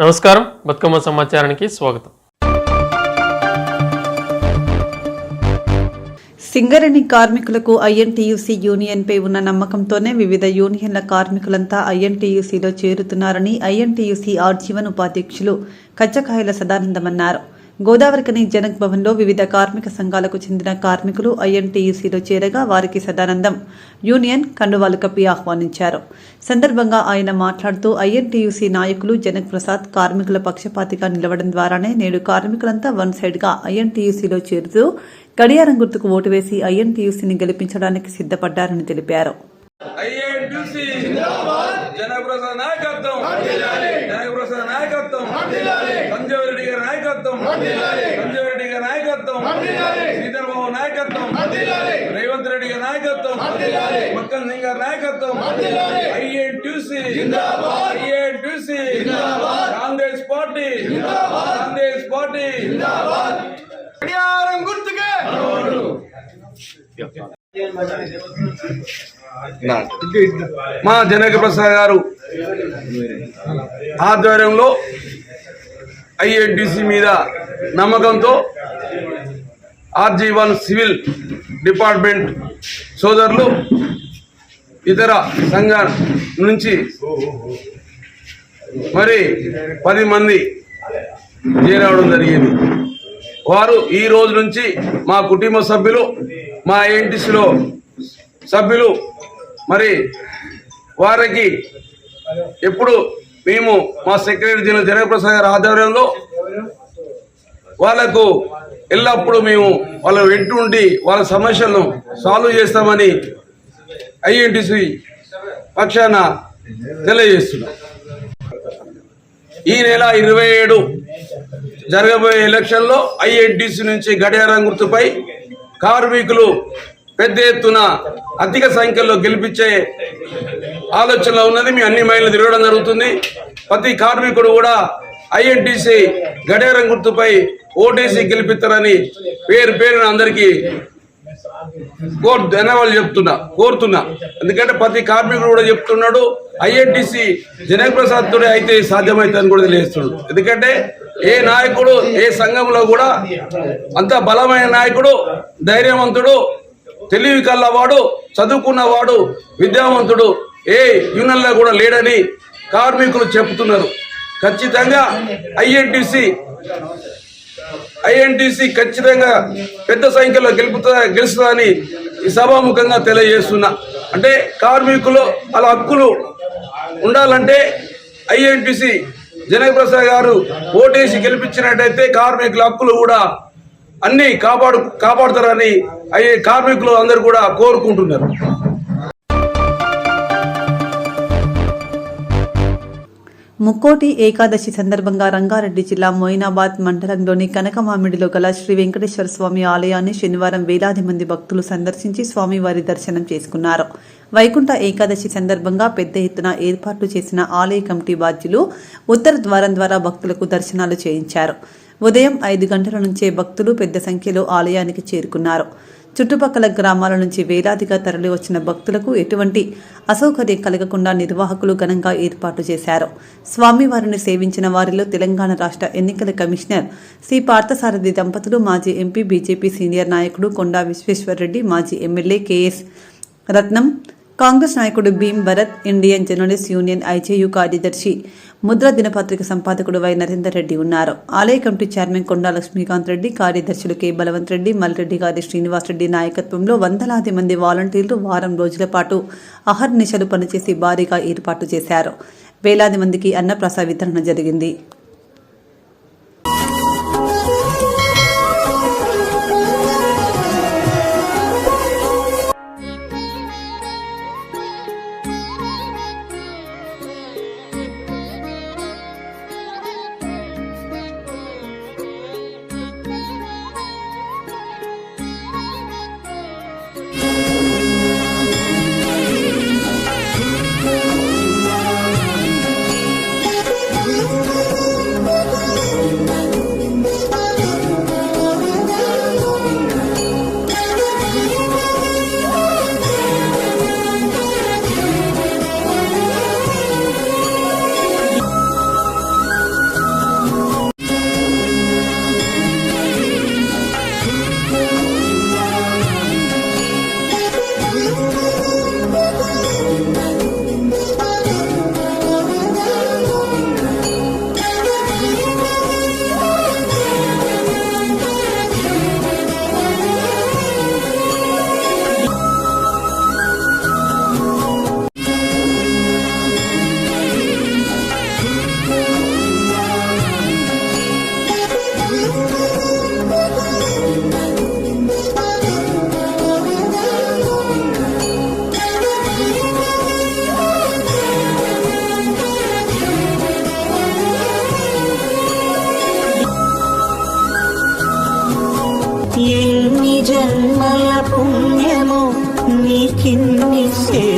నమస్కారం, బతుకమ్మ సమాచారానికి స్వాగతం. సింగరేణి కార్మికులకు ఐఎన్టీయూసీ యూనియన్పై ఉన్న నమ్మకంతోనే వివిధ యూనియన్ల కార్మికులంతా ఐఎన్టీయూసీలో చేరుతున్నారని ఐఎన్టీయూసీ ఆర్జీవన్ ఉపాధ్యక్షులు కచ్చకాయల సదానందమన్నారు. గోదావరికని జనక్ భవన్లో వివిధ కార్మిక సంఘాలకు చెందిన కార్మికులు ఐఎన్టీయూసీలో చేరగా వారికి సదానందం యూనియన్ కండువాలు కప్పి ఆహ్వానించారు. సందర్భంగా ఆయన మాట్లాడుతూ ఐఎన్టీయూసీ నాయకులు జనక్ ప్రసాద్ కార్మికుల పక్షపాతిగా నిలవడం ద్వారానే నేడు కార్మికులంతా వన్ సైడ్గా ఐఎన్టీయూసీలో చేరుతూ గడియారం గుర్తుకు ఓటు వేసి ఐఎన్టీయూసీని గెలిపించడానికి సిద్ధపడ్డారని తెలిపారు. రేవంత్ రెడ్డి గారి నాయకత్వం, మక్కన్ సింగ్ గారి నాయకత్వం, ఐఎన్టీయూసీ కాంగ్రెస్ పార్టీ గుర్తుకే మా జనక ప్రసాద్ గారు ఆధ్వర్యంలో ఐఎన్టీసీ మీద నమ్మకంతో ఆర్జీవన్ సివిల్ డిపార్ట్మెంట్ సోదరులు ఇతర సంఘాల నుంచి మరి 10 మంది చేరవడం జరిగింది. వారు ఈ రోజు నుంచి మా కుటుంబ సభ్యులు, మా ఐఎన్టీసీలో సభ్యులు, మరి వారికి ఎప్పుడు మేము మా సెక్రటరీ జనరల్ జనప్రసాద్ గారి ఆధ్వర్యంలో వాళ్లకు ఎల్లప్పుడూ మేము వాళ్ళ వెంటుండి వాళ్ళ సమస్యలను సాల్వ్ చేస్తామని ఐఎన్టీసీ పక్షాన తెలియజేస్తున్నాం. ఈ నెల 27 జరగబోయే ఎలక్షన్లో ఐఎన్టీసీ నుంచి గడియారం గుర్తుపై కార్మికులు పెద్ద ఎత్తున అధిక సంఖ్యలో గెలిపించే ఆలోచనలో ఉన్నది. మీ అన్ని మైళ్ళు తిరగడం జరుగుతుంది. ప్రతి కార్మికుడు కూడా ఐఎన్టీసీ గడియారం గుర్తుపై ఓటేసి గెలిపిస్తారని పేరున అందరికీ కోరుతున్నా. ఎందుకంటే ప్రతి కార్మికుడు కూడా చెప్తున్నాడు ఐఎన్టీసీ జనక్ ప్రసాద్ తోడే అయితే సాధ్యమవుతుందని కూడా తెలియజేస్తున్నాడు. ఎందుకంటే ఏ నాయకుడు ఏ సంఘంలో కూడా అంత బలమైన నాయకుడు, ధైర్యవంతుడు, తెలివి కల్లవాడు, చదువుకున్నవాడు, విద్యావంతుడు ఏ యూనియన్లో కూడా లేడని కార్మికులు చెప్తున్నారు. ఖచ్చితంగా ఐఎన్టీసీ ఖచ్చితంగా పెద్ద సంఖ్యలో గెలుస్తుందని ఈ సభాముఖంగా తెలియజేస్తున్నా. అంటే కార్మికులు వాళ్ళ హక్కులు ఉండాలంటే ఐఎన్టీసీ జనక్ ప్రసాద్ గారు ఓటేసి గెలిపించినట్టయితే కార్మికుల హక్కులు కూడా అన్ని కాపాడుతారని కార్మికులు అందరూ కూడా కోరుకుంటున్నారు. ముక్కోటి ఏకాదశి సందర్భంగా రంగారెడ్డి జిల్లా మొయినాబాద్ మండలంలోని కనకమామిడిలో గల శ్రీ వెంకటేశ్వర స్వామి ఆలయాన్ని శనివారం వేలాది మంది భక్తులు సందర్శించి స్వామివారి దర్శనం చేసుకున్నారు. వైకుంఠ ఏకాదశి సందర్భంగా పెద్ద ఎత్తున ఏర్పాట్లు చేసిన ఆలయ కమిటీ బాధ్యులు ఉత్తర ద్వారం ద్వారా భక్తులకు దర్శనాలు చేయించారు. ఉదయం 5 గంటల నుంచే భక్తులు పెద్ద సంఖ్యలో ఆలయానికి చేరుకున్నారు. చుట్టుపక్కల గ్రామాల నుంచి వేలాదిగా తరలి వచ్చిన భక్తులకు ఎటువంటి అసౌకర్యం కలగకుండా నిర్వాహకులు ఘనంగా ఏర్పాటు చేశారు. స్వామివారిని సేవించిన వారిలో తెలంగాణ రాష్ట్ర ఎన్నికల కమిషనర్ సి పార్థసారథి దంపతులు, మాజీ ఎంపీ బీజేపీ సీనియర్ నాయకుడు కొండా విశ్వేశ్వర్రెడ్డి, మాజీ ఎమ్మెల్యే కెఎస్ రత్నం, కాంగ్రెస్ నాయకుడు Bheem Bharat, Indian journalist union IJU కార్యదర్శి, ముద్ర దినపత్రిక సంపాదకుడు వై నరేందర్ రెడ్డి ఉన్నారు. ఆలయ కమిటీ చైర్మన్ కొండా లక్ష్మీకాంత్ రెడ్డి, కార్యదర్శులు కె బలవంత్ రెడ్డి, మల్రెడ్డి గారి శ్రీనివాస్ రెడ్డి నాయకత్వంలో వందలాది మంది వాలంటీర్లు వారం రోజుల పాటు అహర్నిశలు పనిచేసి భారీగా ఏర్పాటు చేశారు. వేలాది మందికి అన్నప్రసాద వితరణ జరిగింది.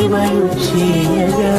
సేవలు చేయగా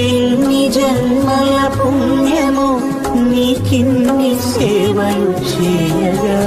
ఎన్ని జన్మల పుణ్యము నీకిన్ని సేవలు చేయగా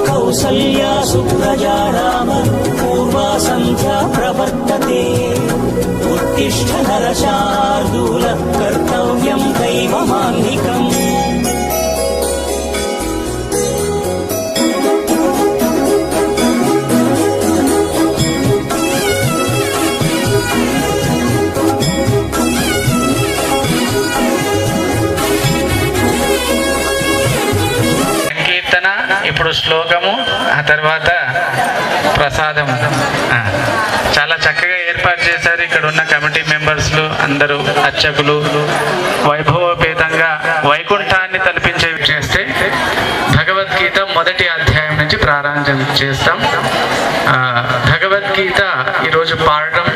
కౌసల్యా సుప్రజా రామ పూర్వా సంధ్యా ప్రవర్తతే ఉత్తిష్ఠ నరశార్దూల కర్తవ్యం దైవమాన్నికం. ఇప్పుడు శ్లోకము, ఆ తర్వాత ప్రసాదము. చాలా చక్కగా ఏర్పాటు చేశారు. ఇక్కడ ఉన్న కమిటీ మెంబర్స్లు అందరూ, అర్చకులు వైభవపేతంగా వైకుంఠాన్ని తలపించే చేస్తే భగవద్గీత మొదటి అధ్యాయం నుంచి ప్రారంభం చేస్తాం. భగవద్గీత ఈరోజు పాడడం,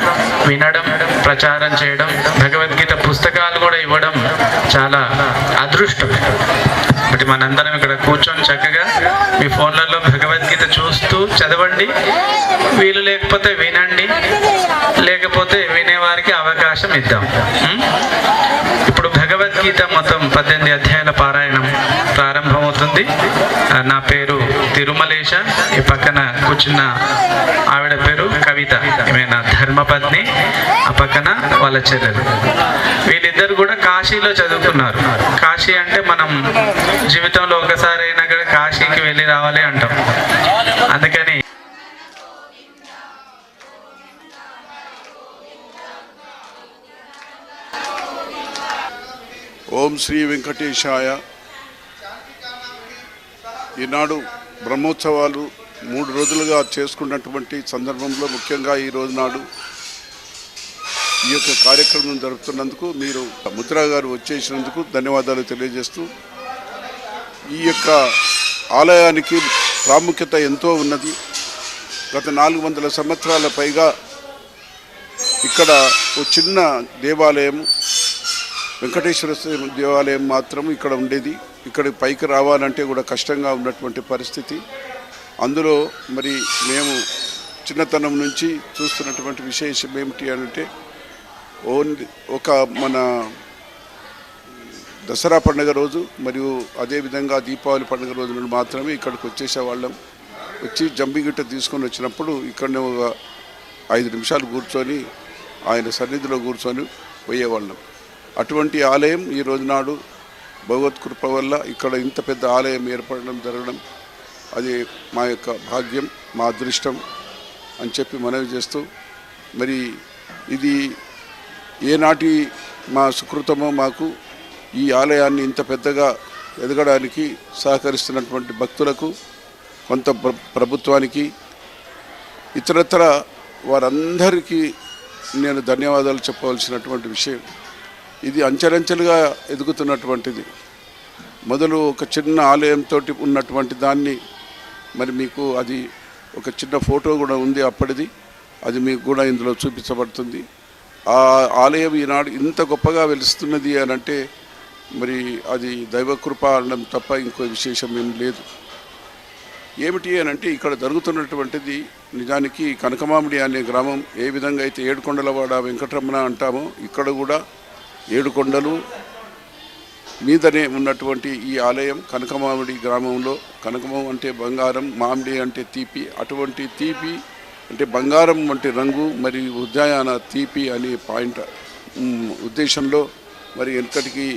వినడం, ప్రచారం చేయడం, భగవద్గీత పుస్తకాలు కూడా ఇవ్వడం చాలా అదృష్టం. బట్ మనందరం ఇక్కడ కూర్చొని చక్కగా మీ ఫోన్లలో భగవద్గీత చూస్తూ చదవండి. వీలు లేకపోతే వినండి, లేకపోతే వినేవారికి అవకాశం ఇద్దాం. ఇప్పుడు భగవద్గీత మొత్తం 18 అధ్యాయాల పారాయణం ప్రారంభమవుతుంది. నా పేరు తిరుమలేశ. ఈ పక్కన కూర్చున్న ఆవిడ పేరు కవిత, ఈమె నా ధర్మపత్ని. ఆ పక్కన వాళ్ళ చెల్లెలు. వీళ్ళిద్దరు కూడా కాశీలో చదువుకున్నారు. కాశీ అంటే మనం జీవితంలో ఒకసారి అయినా కూడా కాశీకి వెళ్ళి రావాలి అంటాం. అందుకని ఓం శ్రీ వెంకటేశాయ. ఈనాడు బ్రహ్మోత్సవాలు 3 రోజులుగా చేసుకున్నటువంటి సందర్భంలో ముఖ్యంగా ఈ రోజు నాడు ఈ యొక్క కార్యక్రమం జరుపుతున్నందుకు మీరు ముద్రా గారు వచ్చేసినందుకు ధన్యవాదాలు తెలియజేస్తూ, ఈ యొక్క ఆలయానికి ప్రాముఖ్యత ఎంతో ఉన్నది. గత 400 సంవత్సరాల పైగా ఇక్కడ ఒక చిన్న దేవాలయం వెంకటేశ్వర దేవాలయం మాత్రం ఇక్కడ ఉండేది. ఇక్కడ పైకి రావాలంటే కూడా కష్టంగా ఉన్నటువంటి పరిస్థితి. అందులో మరి మేము చిన్నతనం నుంచి చూస్తున్నటువంటి విశేషం ఏమిటి అంటే ఓన్లీ ఒక మన దసరా పండుగ రోజు మరియు అదేవిధంగా దీపావళి పండుగ రోజున మాత్రమే ఇక్కడికి వచ్చేసేవాళ్ళం. వచ్చి జంబిగిట్ట తీసుకొని వచ్చినప్పుడు ఇక్కడనే ఒక 5 నిమిషాలు కూర్చొని ఆయన సన్నిధిలో కూర్చొని పోయేవాళ్ళం. అటువంటి ఆలయం ఈ రోజు నాడు భగవత్ కృప వల్ల ఇక్కడ ఇంత పెద్ద ఆలయం ఏర్పడడం జరగడం అది మా యొక్క భాగ్యం, మా అదృష్టం అని చెప్పి మనవి చేస్తూ, మరి ఇది ఏనాటి మా సుకృతమో మాకు ఈ ఆలయాన్ని ఇంత పెద్దగా ఎదగడానికి సహకరిస్తున్నటువంటి భక్తులకు, కొంత ప్రభుత్వానికి, ఇతరత్ర వారందరికీ నేను ధన్యవాదాలు చెప్పవలసినటువంటి విషయం. ఇది అంచెలంచెలుగా ఎదుగుతున్నటువంటిది. మొదలు ఒక చిన్న ఆలయంతో ఉన్నటువంటి దాన్ని మరి మీకు అది ఒక చిన్న ఫోటో కూడా ఉంది అప్పటిది, అది మీకు కూడా ఇందులో చూపించబడుతుంది. ఆ ఆలయం ఈనాడు ఇంత గొప్పగా వెలుస్తున్నది అని అంటే మరి అది దైవకృప అనడం తప్ప ఇంకో విశేషం ఏం లేదు. ఏమిటి అని అంటే ఇక్కడ జరుగుతున్నటువంటిది నిజానికి కనకమామిడి అనే గ్రామం ఏ విధంగా అయితే ఏడుకొండలవాడ వెంకటరమణ అంటామో ఇక్కడ కూడా 7 కొండలు మీదనే ఉన్నటువంటి ఈ ఆలయం కనకమామిడి గ్రామంలో. కనకమం అంటే బంగారం, మామిడి అంటే తీపి. అటువంటి తీపి అంటే బంగారం వంటి రంగు మరియు ఉద్యాన తీపి అనే పాయింట్ ఉద్దేశంలో మరి వెనకటికి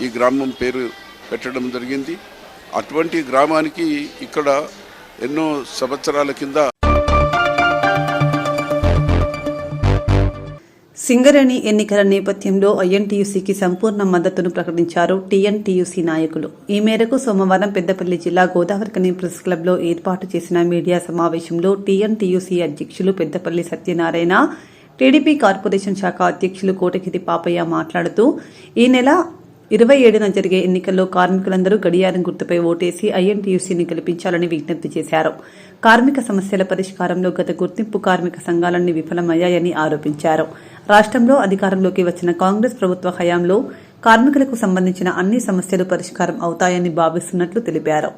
ఈ గ్రామం పేరు పెట్టడం జరిగింది. అటువంటి గ్రామానికి ఇక్కడ ఎన్నో సంవత్సరాల కింద సింగరేణి ఎన్నికల నేపథ్యంలో ఐఎన్టీయూసీకి సంపూర్ణ మద్దతును ప్రకటించారు టీఎన్టీయూసీ నాయకులు. ఈ మేరకు సోమవారం పెద్దపల్లి జిల్లా గోదావరికని ప్రెస్ క్లబ్లో ఏర్పాటు చేసిన మీడియా సమావేశంలో టీఎన్టీయూసీ అధ్యక్షులు పెద్దపల్లి సత్యనారాయణ, టీడీపీ కార్పొరేషన్ శాఖ అధ్యక్షులు కోటగిరి పాపయ్య మాట్లాడుతూ ఈ నెల 27న జరిగే ఎన్నికల్లో కార్మికులందరూ గడియారం గుర్తుపై ఓటేసి ఐఎన్టీయూసీని గెలిపించాలని విజ్ఞప్తి చేశారు. కార్మిక సమస్యల పరిష్కారంలో గత గుర్తింపు కార్మిక సంఘాలన్నీ విఫలమయ్యాయని ఆరోపించారు. రాష్ట్రంలో అధికారంలోకి వచ్చిన కాంగ్రెస్ ప్రభుత్వ హయాంలో కార్మికులకు సంబంధించిన అన్ని సమస్యలు పరిష్కారం అవుతాయని భావిస్తున్నట్లు తెలిపారు.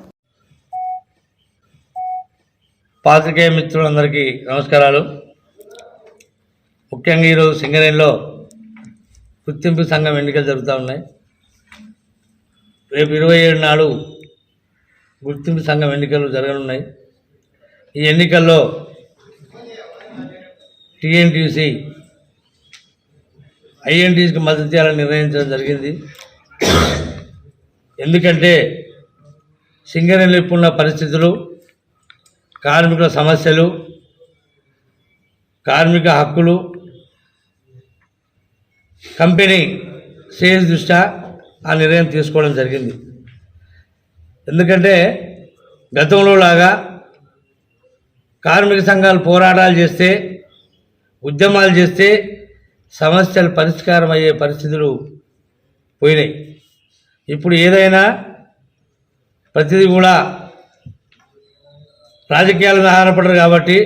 పాత్రికేయ మిత్రులందరికీ నమస్కారాలు. ముఖ్యంగా ఈరోజు సింగరేణిలో గుర్తింపు సంఘం ఎన్నికలు జరుగుతూ ఉన్నాయి. రేపు 27 నాడు గుర్తింపు సంఘం ఎన్నికలు జరగనున్నాయి. ఈ ఎన్నికల్లో టీఎన్టీయూసీ ఐఎన్టీయూసీకి మద్దతు చేయాలని నిర్ణయించడం జరిగింది. ఎందుకంటే సింగరేణిలో ఇప్పుడున్న పరిస్థితులు, కార్మికుల సమస్యలు, కార్మిక హక్కులు, కంపెనీ సేల్స్ దృష్ట్యా ఆ నిర్ణయం తీసుకోవడం జరిగింది. ఎందుకంటే గతంలో లాగా కార్మిక సంఘాలు పోరాటాలు చేస్తే, ఉద్యమాలు చేస్తే సమస్యలు పరిష్కారం అయ్యే పరిస్థితులు పోయినాయి. ఇప్పుడు ఏదైనా ప్రతిదీ కూడా రాజకీయాల మీద ఆధారపడరు కాబట్టి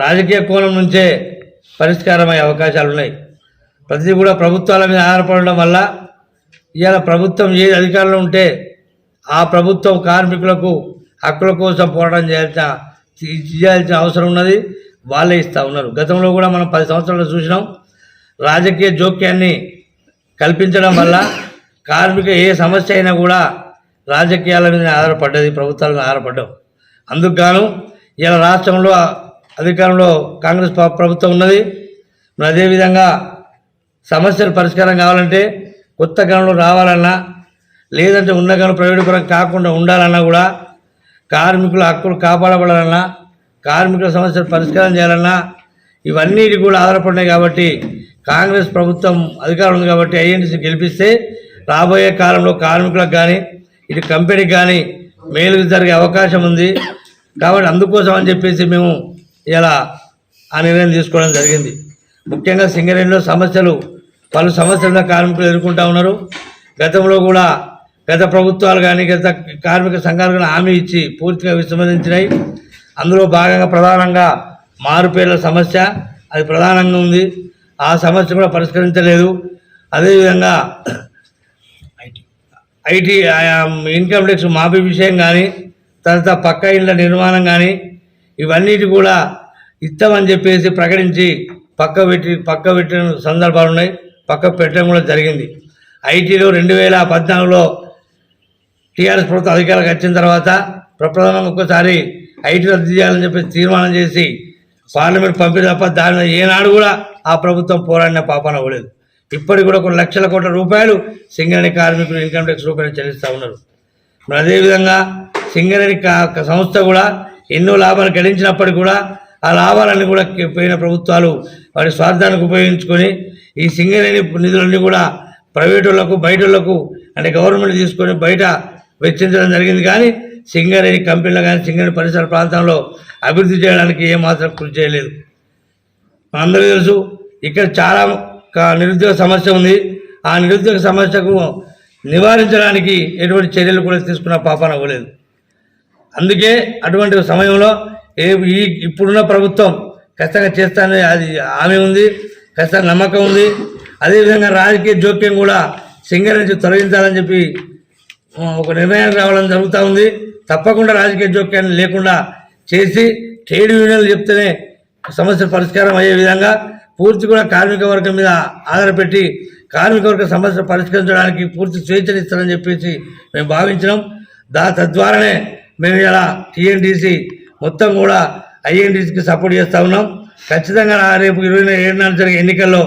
రాజకీయ కోణం నుంచే పరిష్కారం అయ్యే అవకాశాలు ఉన్నాయి. ప్రతిదీ కూడా ప్రభుత్వాల మీద ఆధారపడడం వల్ల ఇవాళ ప్రభుత్వం ఏది అధికారంలో ఉంటే ఆ ప్రభుత్వం కార్మికులకు హక్కుల కోసం పోరాటం చేయాల్సిన అవసరం ఉన్నది. వాళ్ళే ఇస్తూ ఉన్నారు. గతంలో కూడా మనం 10 సంవత్సరాలు చూసినాం. రాజకీయ జోక్యాన్ని కల్పించడం వల్ల కార్మిక ఏ సమస్య అయినా కూడా రాజకీయాల మీద ఆధారపడ్డది, ప్రభుత్వాల మీద ఆధారపడ్డాం. అందుకు గాను ఇలా రాష్ట్రంలో అధికారంలో కాంగ్రెస్ ప్రభుత్వం ఉన్నది. అదేవిధంగా సమస్యలు పరిష్కారం కావాలంటే కొత్త గనులు రావాలన్నా, లేదంటే ఉన్న గనులు ప్రైవేటుపరం కాకుండా ఉండాలన్నా కూడా, కార్మికుల హక్కులు కాపాడబడాలన్నా, కార్మికుల సమస్యలు పరిష్కారం చేయాలన్నా ఇవన్నీ కూడా ఆధారపడినాయి. కాబట్టి కాంగ్రెస్ ప్రభుత్వం అధికారం ఉంది కాబట్టి ఐఎన్టీసీ గెలిపిస్తే రాబోయే కాలంలో కార్మికులకు కానీ ఇటు కంపెనీకి కానీ మేలు జరిగే అవకాశం ఉంది. కాబట్టి అందుకోసం అని చెప్పేసి మేము ఇలా ఆ నిర్ణయం తీసుకోవడం జరిగింది. ముఖ్యంగా సింగరేణిలో పలు సమస్యలను కార్మికులు ఎదుర్కొంటూ ఉన్నారు. గతంలో కూడా గత ప్రభుత్వాలు కానీ గత కార్మిక సంఘాలు కానీ హామీ ఇచ్చి పూర్తిగా విస్మరించినాయి. అందులో భాగంగా ప్రధానంగా మారుపేర్ల సమస్య అది ప్రధానంగా ఉంది. ఆ సమస్య కూడా పరిష్కరించలేదు. అదేవిధంగా ఐటీ ఇన్కమ్ ట్యాక్స్ మాఫీ విషయం కానీ, తర్వాత పక్క ఇళ్ళ నిర్మాణం కానీ ఇవన్నిటి కూడా ఇస్తామని చెప్పేసి ప్రకటించి పక్క పెట్టిన సందర్భాలు ఉన్నాయి. పక్క పెట్టడం కూడా జరిగింది. ఐటీలో 2014లో టీఆర్ఎస్ ప్రభుత్వం అధికారులకు వచ్చిన తర్వాత ప్రప్రథమంగా ఒక్కసారి ఐటీ రద్దు చేయాలని చెప్పి తీర్మానం చేసి పార్లమెంట్ పంపిన తప్ప దాని మీద ఏనాడు కూడా ఆ ప్రభుత్వం పోరాడిన పాపాన అవ్వలేదు. ఇప్పటికి కూడా కొన్ని లక్షల కోట్ల రూపాయలు సింగరేణి కార్మికులు ఇన్కమ్ ట్యాక్స్ రూపాయలు చెల్లిస్తూ ఉన్నారు. మరి అదేవిధంగా సింగరేణి సంస్థ కూడా ఎన్నో లాభాలు గడించినప్పటికీ కూడా ఆ లాభాలన్నీ కూడా పోయిన ప్రభుత్వాలు వారి స్వార్థానికి ఉపయోగించుకొని ఈ సింగరేణి నిధులన్నీ కూడా ప్రైవేట్ వాళ్ళకు బయట వాళ్ళకు అంటే గవర్నమెంట్ తీసుకొని బయట వెచ్చించడం జరిగింది. కానీ సింగరేణి కంపెనీలు కానీ సింగరేణి పరిసర ప్రాంతంలో అభివృద్ధి చేయడానికి ఏమాత్రం కృషి చేయలేదు. మనందరికీ తెలుసు ఇక్కడ చాలా నిరుద్యోగ సమస్య ఉంది. ఆ నిరుద్యోగ సమస్యకు నివారించడానికి ఎటువంటి చర్యలు కూడా తీసుకున్న పాపాన అవ్వలేదు. అందుకే అటువంటి సమయంలో ఇప్పుడున్న ప్రభుత్వం ఖచ్చితంగా చేస్తానని అది హామీ ఉంది, ఖచ్చితంగా నమ్మకం ఉంది. అదేవిధంగా రాజకీయ జోక్యం కూడా సింగరేణి నుంచి తొలగించాలని చెప్పి ఒక నిర్ణయానికి రావడం జరుగుతూ ఉంది. తప్పకుండా రాజకీయ జోక్యాన్ని లేకుండా చేసి ట్రేడ్ యూనియన్లు చెప్తేనే సమస్య పరిష్కారం అయ్యే విధంగా పూర్తి కూడా కార్మిక వర్గం మీద ఆధారపెట్టి కార్మిక వర్గ సమస్య పరిష్కరించడానికి పూర్తి స్వేచ్ఛనిస్తారని చెప్పేసి మేము భావించినాం. తద్వారానే మేము ఇలా టీఎన్టీసీ మొత్తం కూడా ఐఎన్టీసీకి సపోర్ట్ చేస్తూ ఉన్నాం. ఖచ్చితంగా రేపు 27 జరిగే ఎన్నికల్లో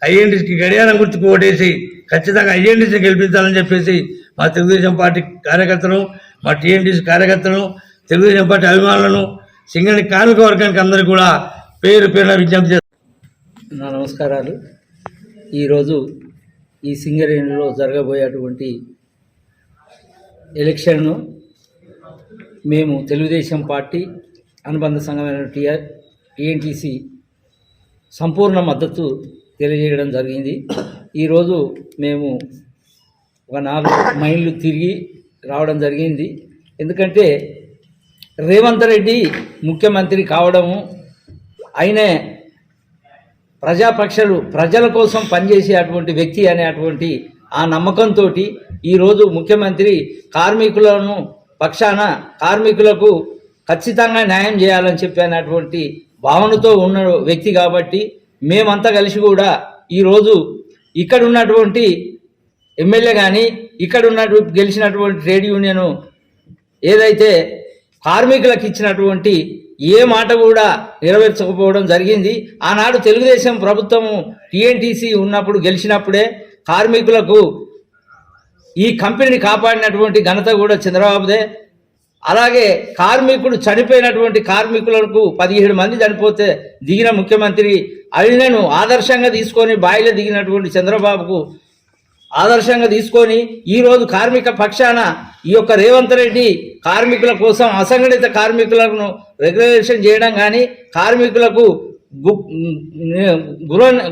ఐఎన్టీసీకి గడియారం గుర్తుకు ఓటేసి ఖచ్చితంగా ఐఎన్టీసీని గెలిపించాలని చెప్పేసి మా తెలుగుదేశం పార్టీ కార్యకర్తలను, మా టీఎన్టీసీ కార్యకర్తలను, తెలుగుదేశం పార్టీ అభిమానులను, సింగరేణి కార్మిక వర్గానికి అందరికీ కూడా పేరు పేరున విజ్ఞప్తి చేస్తాం. నా నమస్కారాలు. ఈరోజు ఈ సింగరేణిలో జరగబోయేటువంటి ఎలక్షన్ను మేము తెలుగుదేశం పార్టీ అనుబంధ సంఘమైన టీఎన్టీసీ సంపూర్ణ మద్దతు తెలియజేయడం జరిగింది. ఈరోజు మేము ఒక 4 మైళ్ళు తిరిగి రావడం జరిగింది. ఎందుకంటే రేవంత్ రెడ్డి ముఖ్యమంత్రి కావడము, ఆయనే ప్రజల కోసం పనిచేసే అటువంటి వ్యక్తి అనేటువంటి ఆ నమ్మకంతో ఈరోజు ముఖ్యమంత్రి కార్మికులను పక్షాన కార్మికులకు ఖచ్చితంగా న్యాయం చేయాలని చెప్పినటువంటి భావనతో ఉన్న వ్యక్తి కాబట్టి మేమంతా కలిసి కూడా ఈరోజు ఇక్కడ ఉన్నటువంటి ఎమ్మెల్యే కానీ ఇక్కడ ఉన్నటువంటి గెలిచినటువంటి ట్రేడ్ యూనియన్ ఏదైతే కార్మికులకు ఇచ్చినటువంటి ఏ మాట కూడా నెరవేర్చకపోవడం జరిగింది. ఆనాడు తెలుగుదేశం ప్రభుత్వము టీఎన్టీసీ ఉన్నప్పుడు గెలిచినప్పుడే కార్మికులకు ఈ కంపెనీని కాపాడినటువంటి ఘనత కూడా చంద్రబాబుదే. అలాగే కార్మికుడు చనిపోయినటువంటి కార్మికులకు 17 మంది చనిపోతే దిగిన ముఖ్యమంత్రి ఆయనను ఆదర్శంగా తీసుకొని బాయిలో దిగినటువంటి చంద్రబాబుకు ఆదర్శంగా తీసుకొని ఈరోజు కార్మిక పక్షాన ఈ యొక్క రేవంత్ రెడ్డి కార్మికుల కోసం అసంఘటిత కార్మికులను రెగ్యులేషన్ చేయడం కానీ, కార్మికులకు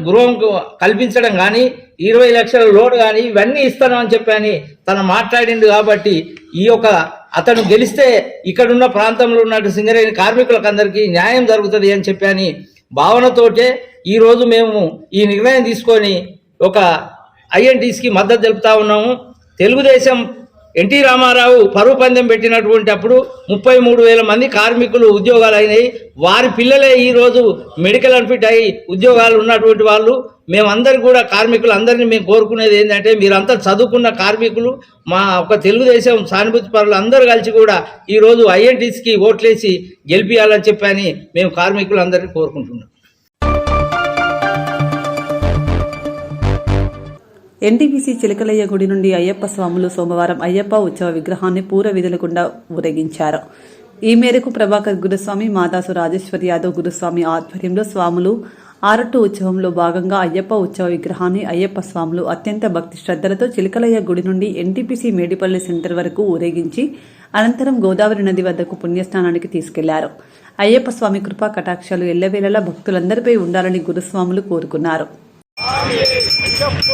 గృహం కల్పించడం కానీ, 20 లక్షల లోడ్ కానీ ఇవన్నీ ఇస్తానని చెప్పని తను మాట్లాడింది. కాబట్టి ఈ యొక్క అతను గెలిస్తే ఇక్కడున్న ప్రాంతంలో ఉన్నట్టు సింగరేణి కార్మికులకు అందరికీ న్యాయం జరుగుతుంది అని చెప్పని భావనతోటే ఈరోజు మేము ఈ నిర్ణయం తీసుకొని ఒక ఐఎన్టీసీకి మద్దతు తెలుపుతా ఉన్నాము. తెలుగుదేశం ఎన్టీ రామారావు పరువు పందెం పెట్టినటువంటి అప్పుడు 33,000 మంది కార్మికులు ఉద్యోగాలు అయినాయి. వారి పిల్లలే ఈరోజు మెడికల్ అన్ఫిట్ అయ్యి ఉద్యోగాలు ఉన్నటువంటి వాళ్ళు. మేమందరికీ కూడా కార్మికులు అందరినీ మేము కోరుకునేది ఏంటంటే మీరంతా చదువుకున్న కార్మికులు, మా ఒక తెలుగుదేశం సానుభూతి పరులు అందరూ కలిసి కూడా ఈరోజు ఐఎన్టీసీకి ఓట్లేసి గెలిపియాలని చెప్పని మేము కార్మికులు అందరినీ కోరుకుంటున్నాం. ఎన్టీపీసీ చిలకలయ్య గుడి నుండి అయ్యప్ప స్వాములు సోమవారం అయ్యప్ప ఉత్సవ విగ్రహాన్ని పూర విధుల గుండా ఊరేగించారు. ఈ మేరకు ప్రభాకర్ గురుస్వామి, మాదాసు రాజేశ్వర్ యాదవ్ గురుస్వామి ఆధ్వర్యంలో స్వాములు ఆరట్టు ఉత్సవంలో భాగంగా అయ్యప్ప ఉత్సవ విగ్రహాన్ని అయ్యప్ప స్వాములు అత్యంత భక్తి శ్రద్ధలతో చిలకలయ్య గుడి నుండి ఎన్టీపీసీ మేడిపల్లి సెంటర్ వరకు ఊరేగించి అనంతరం గోదావరి నది వద్దకు పుణ్యస్నానానికి తీసుకెళ్లారు. అయ్యప్ప స్వామి కృపా కటాక్షాలు ఎల్లవేళలా భక్తులందరిపై ఉండాలని గురుస్వాములు కోరుకున్నారు. అయ్యప్ప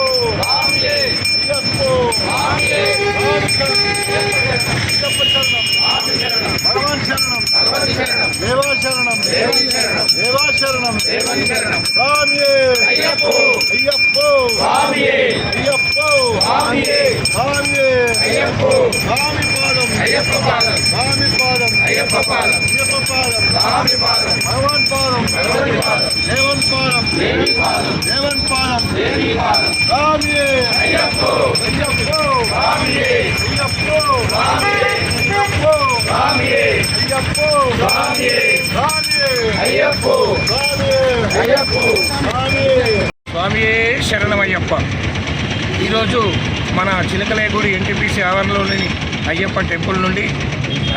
స్వామి పాదం అయ్యప్ప పాదం స్వామి పాదం అయ్యప్ప పాదం అయ్యప్ప పాదం స్వామి పాదం భగవాన్ పాదం భగవతి పాదం దేవన్ పాదం దేవి పాదం దేవన్ పాదం దేవి పాదం స్వామి అయ్యప్ప అయ్యప్ప స్వామి అయ్యప్ప స్వామి అయ్యప్ప స్వామి అయ్యప్ప స్వామి స్వామి అయ్యప్ప స్వామి అయ్యప్ప స్వామి స్వామియే శరణమయ్యప్ప. ఈరోజు మన చిలకలేగూడి ఎన్టీపీసీ ఆవరణలోని అయ్యప్ప టెంపుల్ నుండి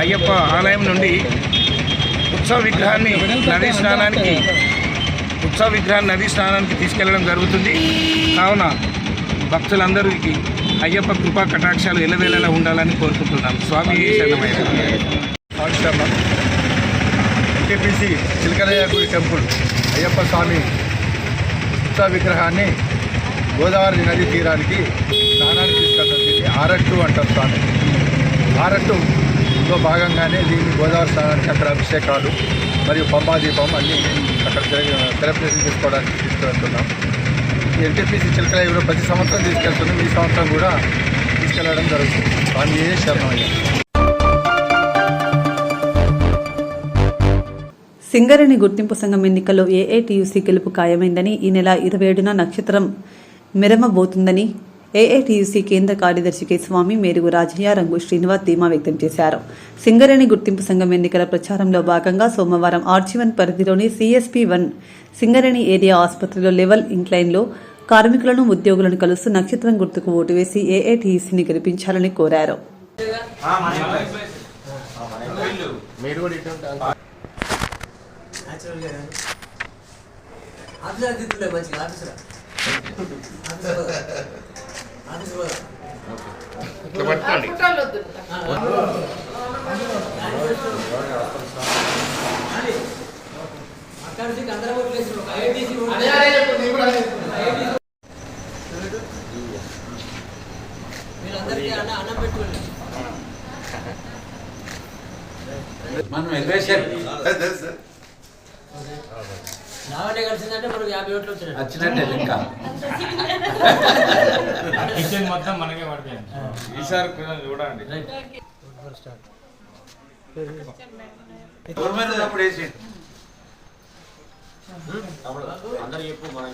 అయ్యప్ప ఆలయం నుండి ఉత్సవ విగ్రహాన్ని నదీ స్నానానికి తీసుకెళ్లడం జరుగుతుంది. కావున భక్తులందరికీ అయ్యప్ప కృపా కటాక్షాలు ఎల్లవేళలా ఉండాలని కోరుకుంటున్నాను. స్వామి శరణమయ్యప్ప. ఎన్టీపీసీ చిలకలేగూడి టెంపుల్ అయ్యప్ప స్వామి ఉత్సవ విగ్రహాన్ని గోదావరి నది తీరానికి స్నానానికి తీసుకెళ్తుంది. ఆరట్టు అంటారు స్వామి. ఆరట్టులో భాగంగానే దీన్ని గోదావరి స్నానానికి అక్కడ అభిషేకాలు మరియు పంబాదీపం అన్నీ అక్కడ సెలబ్రేషన్ చేసుకోవడానికి తీసుకెళ్తున్నాం. ఎన్టీపీసీ చిలకలేగూడ ప్రతి సంవత్సరం తీసుకెళ్తున్నాం. ఈ సంవత్సరం కూడా తీసుకెళ్లడం జరుగుతుంది. స్వామి శరణమయ్య. సింగరేణి గుర్తింపు సంఘం ఎన్నికల్లో ఏఐటీయూసీ గెలుపు ఖాయమైందని, ఈ నెల 27న నక్షత్రం మెరమబోతుందని ఏఐటీయూసీ కేంద్ర కార్యదర్శి కె స్వామి, మేరుగు రాజయ్య, రంగు శ్రీనివాస్ ధీమా వ్యక్తం చేశారు. సింగరేణి గుర్తింపు సంఘం ఎన్నికల ప్రచారంలో భాగంగా సోమవారం ఆర్చి1 పరిధిలోని CSP1 సింగరేణి ఏరియా ఆసుపత్రిలో లెవెల్ ఇంక్లైన్లో కార్మికులను, ఉద్యోగులను కలుస్తూ నక్షత్రం గుర్తుకు ఓటు వేసి ఏఐటీయూసీని గెలిపించాలని కోరారు. మనం ఎలివేషన్ కలిసిందంటే మనకు 50 ఓట్లు వచ్చినాయి వచ్చినట్టే లెక్క. మొత్తం మనకే పడతాయి. ఈసారి చూడండి. ఉన్నప్పుడు వేసి అందరు చెప్పు మన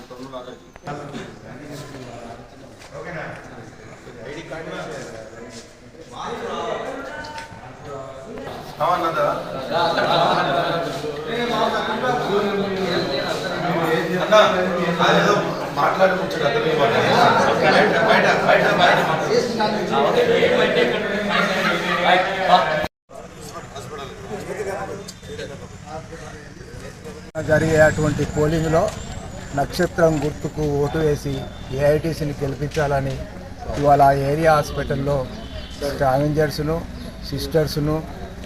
జరిగేటువంటి పోలింగ్లో నక్షత్రం గుర్తుకు ఓటు వేసి ఏఐటీసీని గెలిపించాలని ఇవాళ ఏరియా హాస్పిటల్లో స్కావెంజర్స్ను, సిస్టర్స్ను,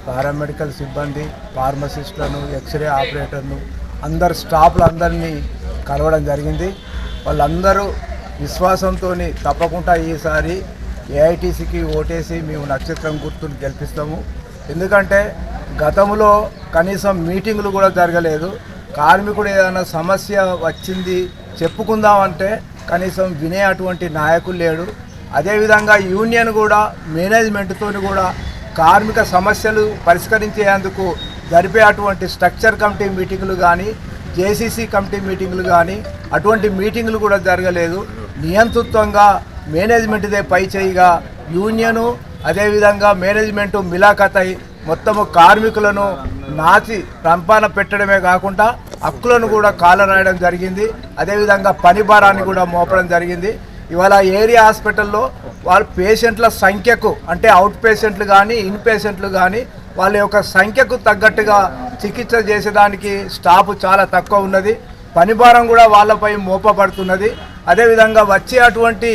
పారామెడికల్ సిబ్బంది, ఫార్మసిస్టులను, ఎక్స్రే ఆపరేటర్ను అందరు స్టాఫ్లందరినీ కలవడం జరిగింది. వాళ్ళందరూ విశ్వాసంతో తప్పకుండా ఈసారి ఏఐటీసీకి ఓటేసి మేము నక్షత్రం గుర్తును గెలిపిస్తాము. ఎందుకంటే గతంలో కనీసం మీటింగులు కూడా జరగలేదు. కార్మికుడు ఏదైనా సమస్య వచ్చింది చెప్పుకుందామంటే కనీసం వినే అటువంటి నాయకులు లేడు. అదేవిధంగా యూనియన్ కూడా మేనేజ్మెంట్తో కూడా కార్మిక సమస్యలు పరిష్కరించేందుకు జరిపే అటువంటి స్ట్రక్చర్ కమిటీ మీటింగులు కానీ, జేసీసీ కమిటీ మీటింగులు కానీ అటువంటి మీటింగులు కూడా జరగలేదు. నియంతృత్వంగా మేనేజ్మెంట్దే పై చేయిగా యూనియను అదేవిధంగా మేనేజ్మెంటు మిలాఖతై మొత్తము కార్మికులను నాచి రంపాన పెట్టడమే కాకుండా హక్కులను కూడా కాలరాయడం జరిగింది. అదేవిధంగా పని భారాన్ని కూడా మోపడం జరిగింది. ఇవాళ ఏరియా హాస్పిటల్లో వాళ్ళ పేషెంట్ల సంఖ్యకు అంటే అవుట్ పేషెంట్లు కానీ ఇన్ పేషెంట్లు కానీ వాళ్ళ యొక్క సంఖ్యకు తగ్గట్టుగా చికిత్స చేసేదానికి స్టాఫ్ చాలా తక్కువ ఉన్నది. పని భారం కూడా వాళ్ళపై మోపబడుతున్నది. అదేవిధంగా వచ్చే అటువంటి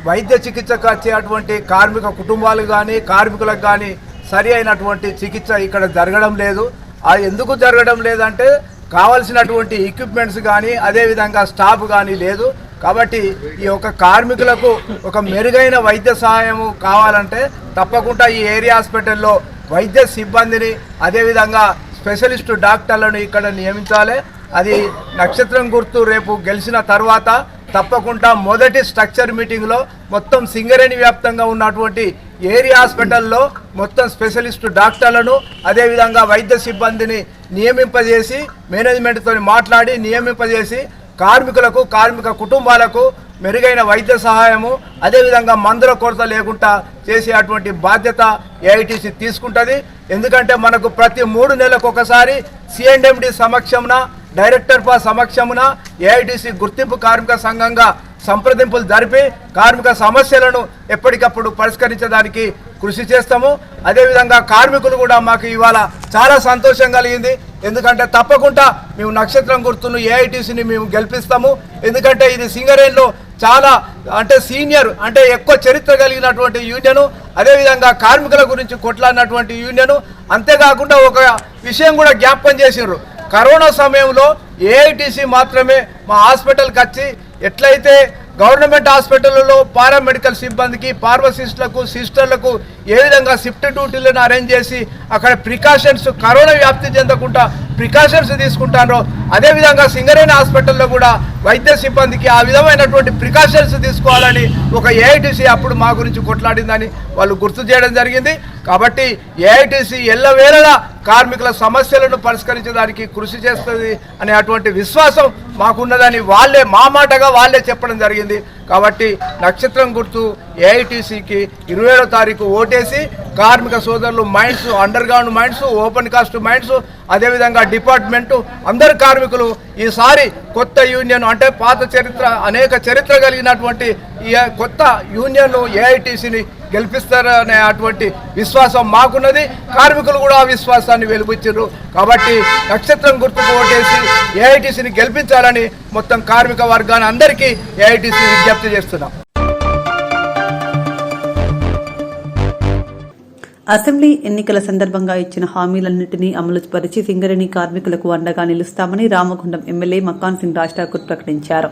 వైద్య చికిత్సకు వచ్చే అటువంటి కార్మిక కుటుంబాలు కానీ కార్మికులకు కానీ సరి అయినటువంటి చికిత్స ఇక్కడ జరగడం లేదు. అది ఎందుకు జరగడం లేదంటే కావాల్సినటువంటి ఎక్విప్మెంట్స్ కానీ అదేవిధంగా స్టాఫ్ కానీ లేదు. కాబట్టి ఈ యొక్క కార్మికులకు ఒక మెరుగైన వైద్య సహాయం కావాలంటే తప్పకుండా ఈ ఏరియా హాస్పిటల్లో వైద్య సిబ్బందిని అదేవిధంగా స్పెషలిస్టు డాక్టర్లను ఇక్కడ నియమించాలి. అది నక్షత్రం గుర్తు రేపు గెలిచిన తర్వాత తప్పకుండా మొదటి స్ట్రక్చర్ మీటింగ్లో మొత్తం సింగరేణి వ్యాప్తంగా ఉన్నటువంటి ఏరియా హాస్పిటల్లో మొత్తం స్పెషలిస్టు డాక్టర్లను అదేవిధంగా వైద్య సిబ్బందిని నియమింపజేసి మేనేజ్మెంట్తో మాట్లాడి నియమింపజేసి కార్మికులకు కార్మిక కుటుంబాలకు మెరుగైన వైద్య సహాయము అదేవిధంగా మందుల కొరత లేకుండా చేసే అటువంటి బాధ్యత ఏఐటీసీ తీసుకుంటుంది. ఎందుకంటే మనకు ప్రతి 3 నెలలకు ఒకసారి సిఎండ్ఎండి సమక్షంన డైరెక్టర్ సమక్షమున ఏఐటీసీ గుర్తింపు కార్మిక సంఘంగా సంప్రదింపులు జరిపి కార్మిక సమస్యలను ఎప్పటికప్పుడు పరిష్కరించడానికి కృషి చేస్తాము. అదేవిధంగా కార్మికులు కూడా మాకు ఇవాళ చాలా సంతోషం కలిగింది. ఎందుకంటే తప్పకుండా మేము నక్షత్రం గుర్తును ఏఐటీసీని మేము గెలిపిస్తాము. ఎందుకంటే ఇది సింగరేణిలో చాలా సీనియర్ ఎక్కువ చరిత్ర కలిగినటువంటి యూనియను, అదేవిధంగా కార్మికుల గురించి కొట్లాడినటువంటి యూనియను. అంతేకాకుండా ఒక విషయం కూడా జ్ఞాపకం చేసినారు, కరోనా సమయంలో ఏఐటీసీ మాత్రమే మా హాస్పిటల్కి వచ్చి ఎట్లయితే గవర్నమెంట్ హాస్పిటల్లో పారామెడికల్ సిబ్బందికి ఫార్మసిస్టులకు సిస్టర్లకు ఏ విధంగా షిఫ్ట్ డ్యూటీలను అరేంజ్ చేసి అక్కడ ప్రికాషన్స్ కరోనా వ్యాప్తి చెందకుండా ప్రికాషన్స్ తీసుకుంటారో అదేవిధంగా సింగరేణి హాస్పిటల్లో కూడా వైద్య సిబ్బందికి ఆ విధమైనటువంటి ప్రికాషన్స్ తీసుకోవాలని ఒక ఏఐటీసీ అప్పుడు మా గురించి కొట్లాడిందని వాళ్ళు గుర్తు చేయడం జరిగింది. కాబట్టి ఏఐటీసీ ఎల్లవేళలా కార్మికుల సమస్యలను పరిష్కరించడానికి కృషి చేస్తుంది అనే అటువంటి విశ్వాసం మాకున్నదని వాళ్ళే మా మాటగా వాళ్ళే చెప్పడం జరిగింది. కాబట్టి నక్షత్రం గుర్తు ఏఐటీసీకి 27వ తారీఖు ఓటేసి కార్మిక సోదరులు minds, under ground minds, open cast minds, అదేవిధంగా డిపార్ట్మెంటు అందరు కార్మికులు ఈసారి కొత్త యూనియన్ పాత చరిత్ర అనేక చరిత్ర కలిగినటువంటి ఈ కొత్త యూనియన్ ఏఐటీసీని గెలిపిస్తారనే అటువంటి విశ్వాసం మాకున్నది. కార్మికులు కూడా ఆ విశ్వాసాన్ని వెలిబుచ్చారు. కాబట్టి నక్షత్రం గుర్తుకు ఓటేసి ఏఐటీసీని గెలిపించాలని మొత్తం కార్మిక వర్గాన్ని అందరికీ ఏఐటీసీ విజ్ఞప్తి చేస్తున్నాం. అసెంబ్లీ ఎన్నికల సందర్భంగా ఇచ్చిన హామీలన్నింటినీ అమలు పరిచి సింగరేణి కార్మికులకు అండగా నిలుస్తామని రామగుండం ఎమ్మెల్యే మక్కాన్ సింగ్ రాజ్ ఠాకూర్ ప్రకటించారు.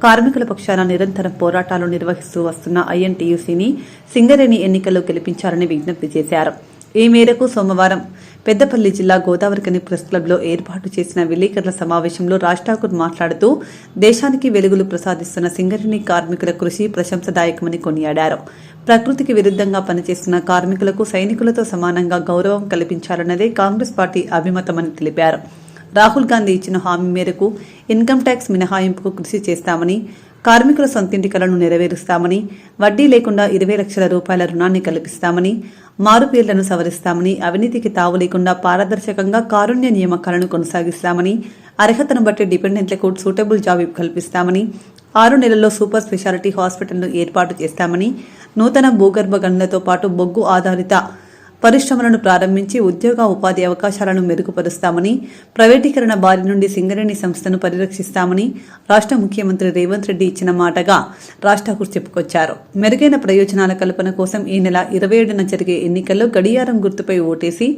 కార్మికుల పక్షాన నిరంతరం పోరాటాలు నిర్వహిస్తూ వస్తున్న ఐఎన్టీయూసీని సింగరేణి ఎన్నికల్లో గెలిపించాలని విజ్ఞప్తి చేశారు. ఈ మేరకు సోమవారం పెద్దపల్లి జిల్లా గోదావరికని ప్రెస్ క్లబ్లో ఏర్పాటు చేసిన విలేకరుల సమావేశంలో రాజ్ ఠాకూర్ మాట్లాడుతూ దేశానికి వెలుగులు ప్రసాదిస్తున్న సింగరేణి కార్మికుల కృషి ప్రశంసదాయకమని కొనియాడారు. ప్రకృతికి విరుద్ధంగా పనిచేస్తున్న కార్మికులకు సైనికులతో సమానంగా గౌరవం కల్పించాలన్నదే కాంగ్రెస్ పార్టీ అభిమతమని తెలిపారు. రాహుల్ గాంధీ ఇచ్చిన హామీ మేరకు ఇన్కమ్ ట్యాక్స్ మినహాయింపుకు కృషి చేస్తామని, కార్మికుల సొంతింటి కలను నెరవేరుస్తామని, వడ్డీ లేకుండా 20 లక్షల రూపాయల రుణాన్ని కల్పిస్తామని, మారుపేర్లను సవరిస్తామని, అవినీతికి తావు లేకుండా పారదర్శకంగా కారుణ్య నియామకాలను కొనసాగిస్తామని, అర్హతను బట్టి డిపెండెంట్లకు సూటబుల్ జాబ్ కల్పిస్తామని, 6 నెలల్లో సూపర్ స్పెషాలిటీ హాస్పిటల్ను ఏర్పాటు చేస్తామని, నూతన భూగర్భ గనులతో పాటు బొగ్గు ఆధారిత పరిశ్రమలను ప్రారంభించి ఉద్యోగ ఉపాధి అవకాశాలను మెరుగుపరుస్తామని, ప్రైవేటీకరణ బారి నుండి సింగరేణి సంస్థను పరిరక్షిస్తామని రాష్ట్ర ముఖ్యమంత్రి రేవంత్ రెడ్డి ఇచ్చిన మాటగా రాజ్ ఠాకూర్ చెప్పుకొచ్చారు. మెరుగైన ప్రయోజనాల కల్పన కోసం ఈ నెల 27న జరిగే ఎన్నికల్లో గడియారం గుర్తుపై ఓటేసి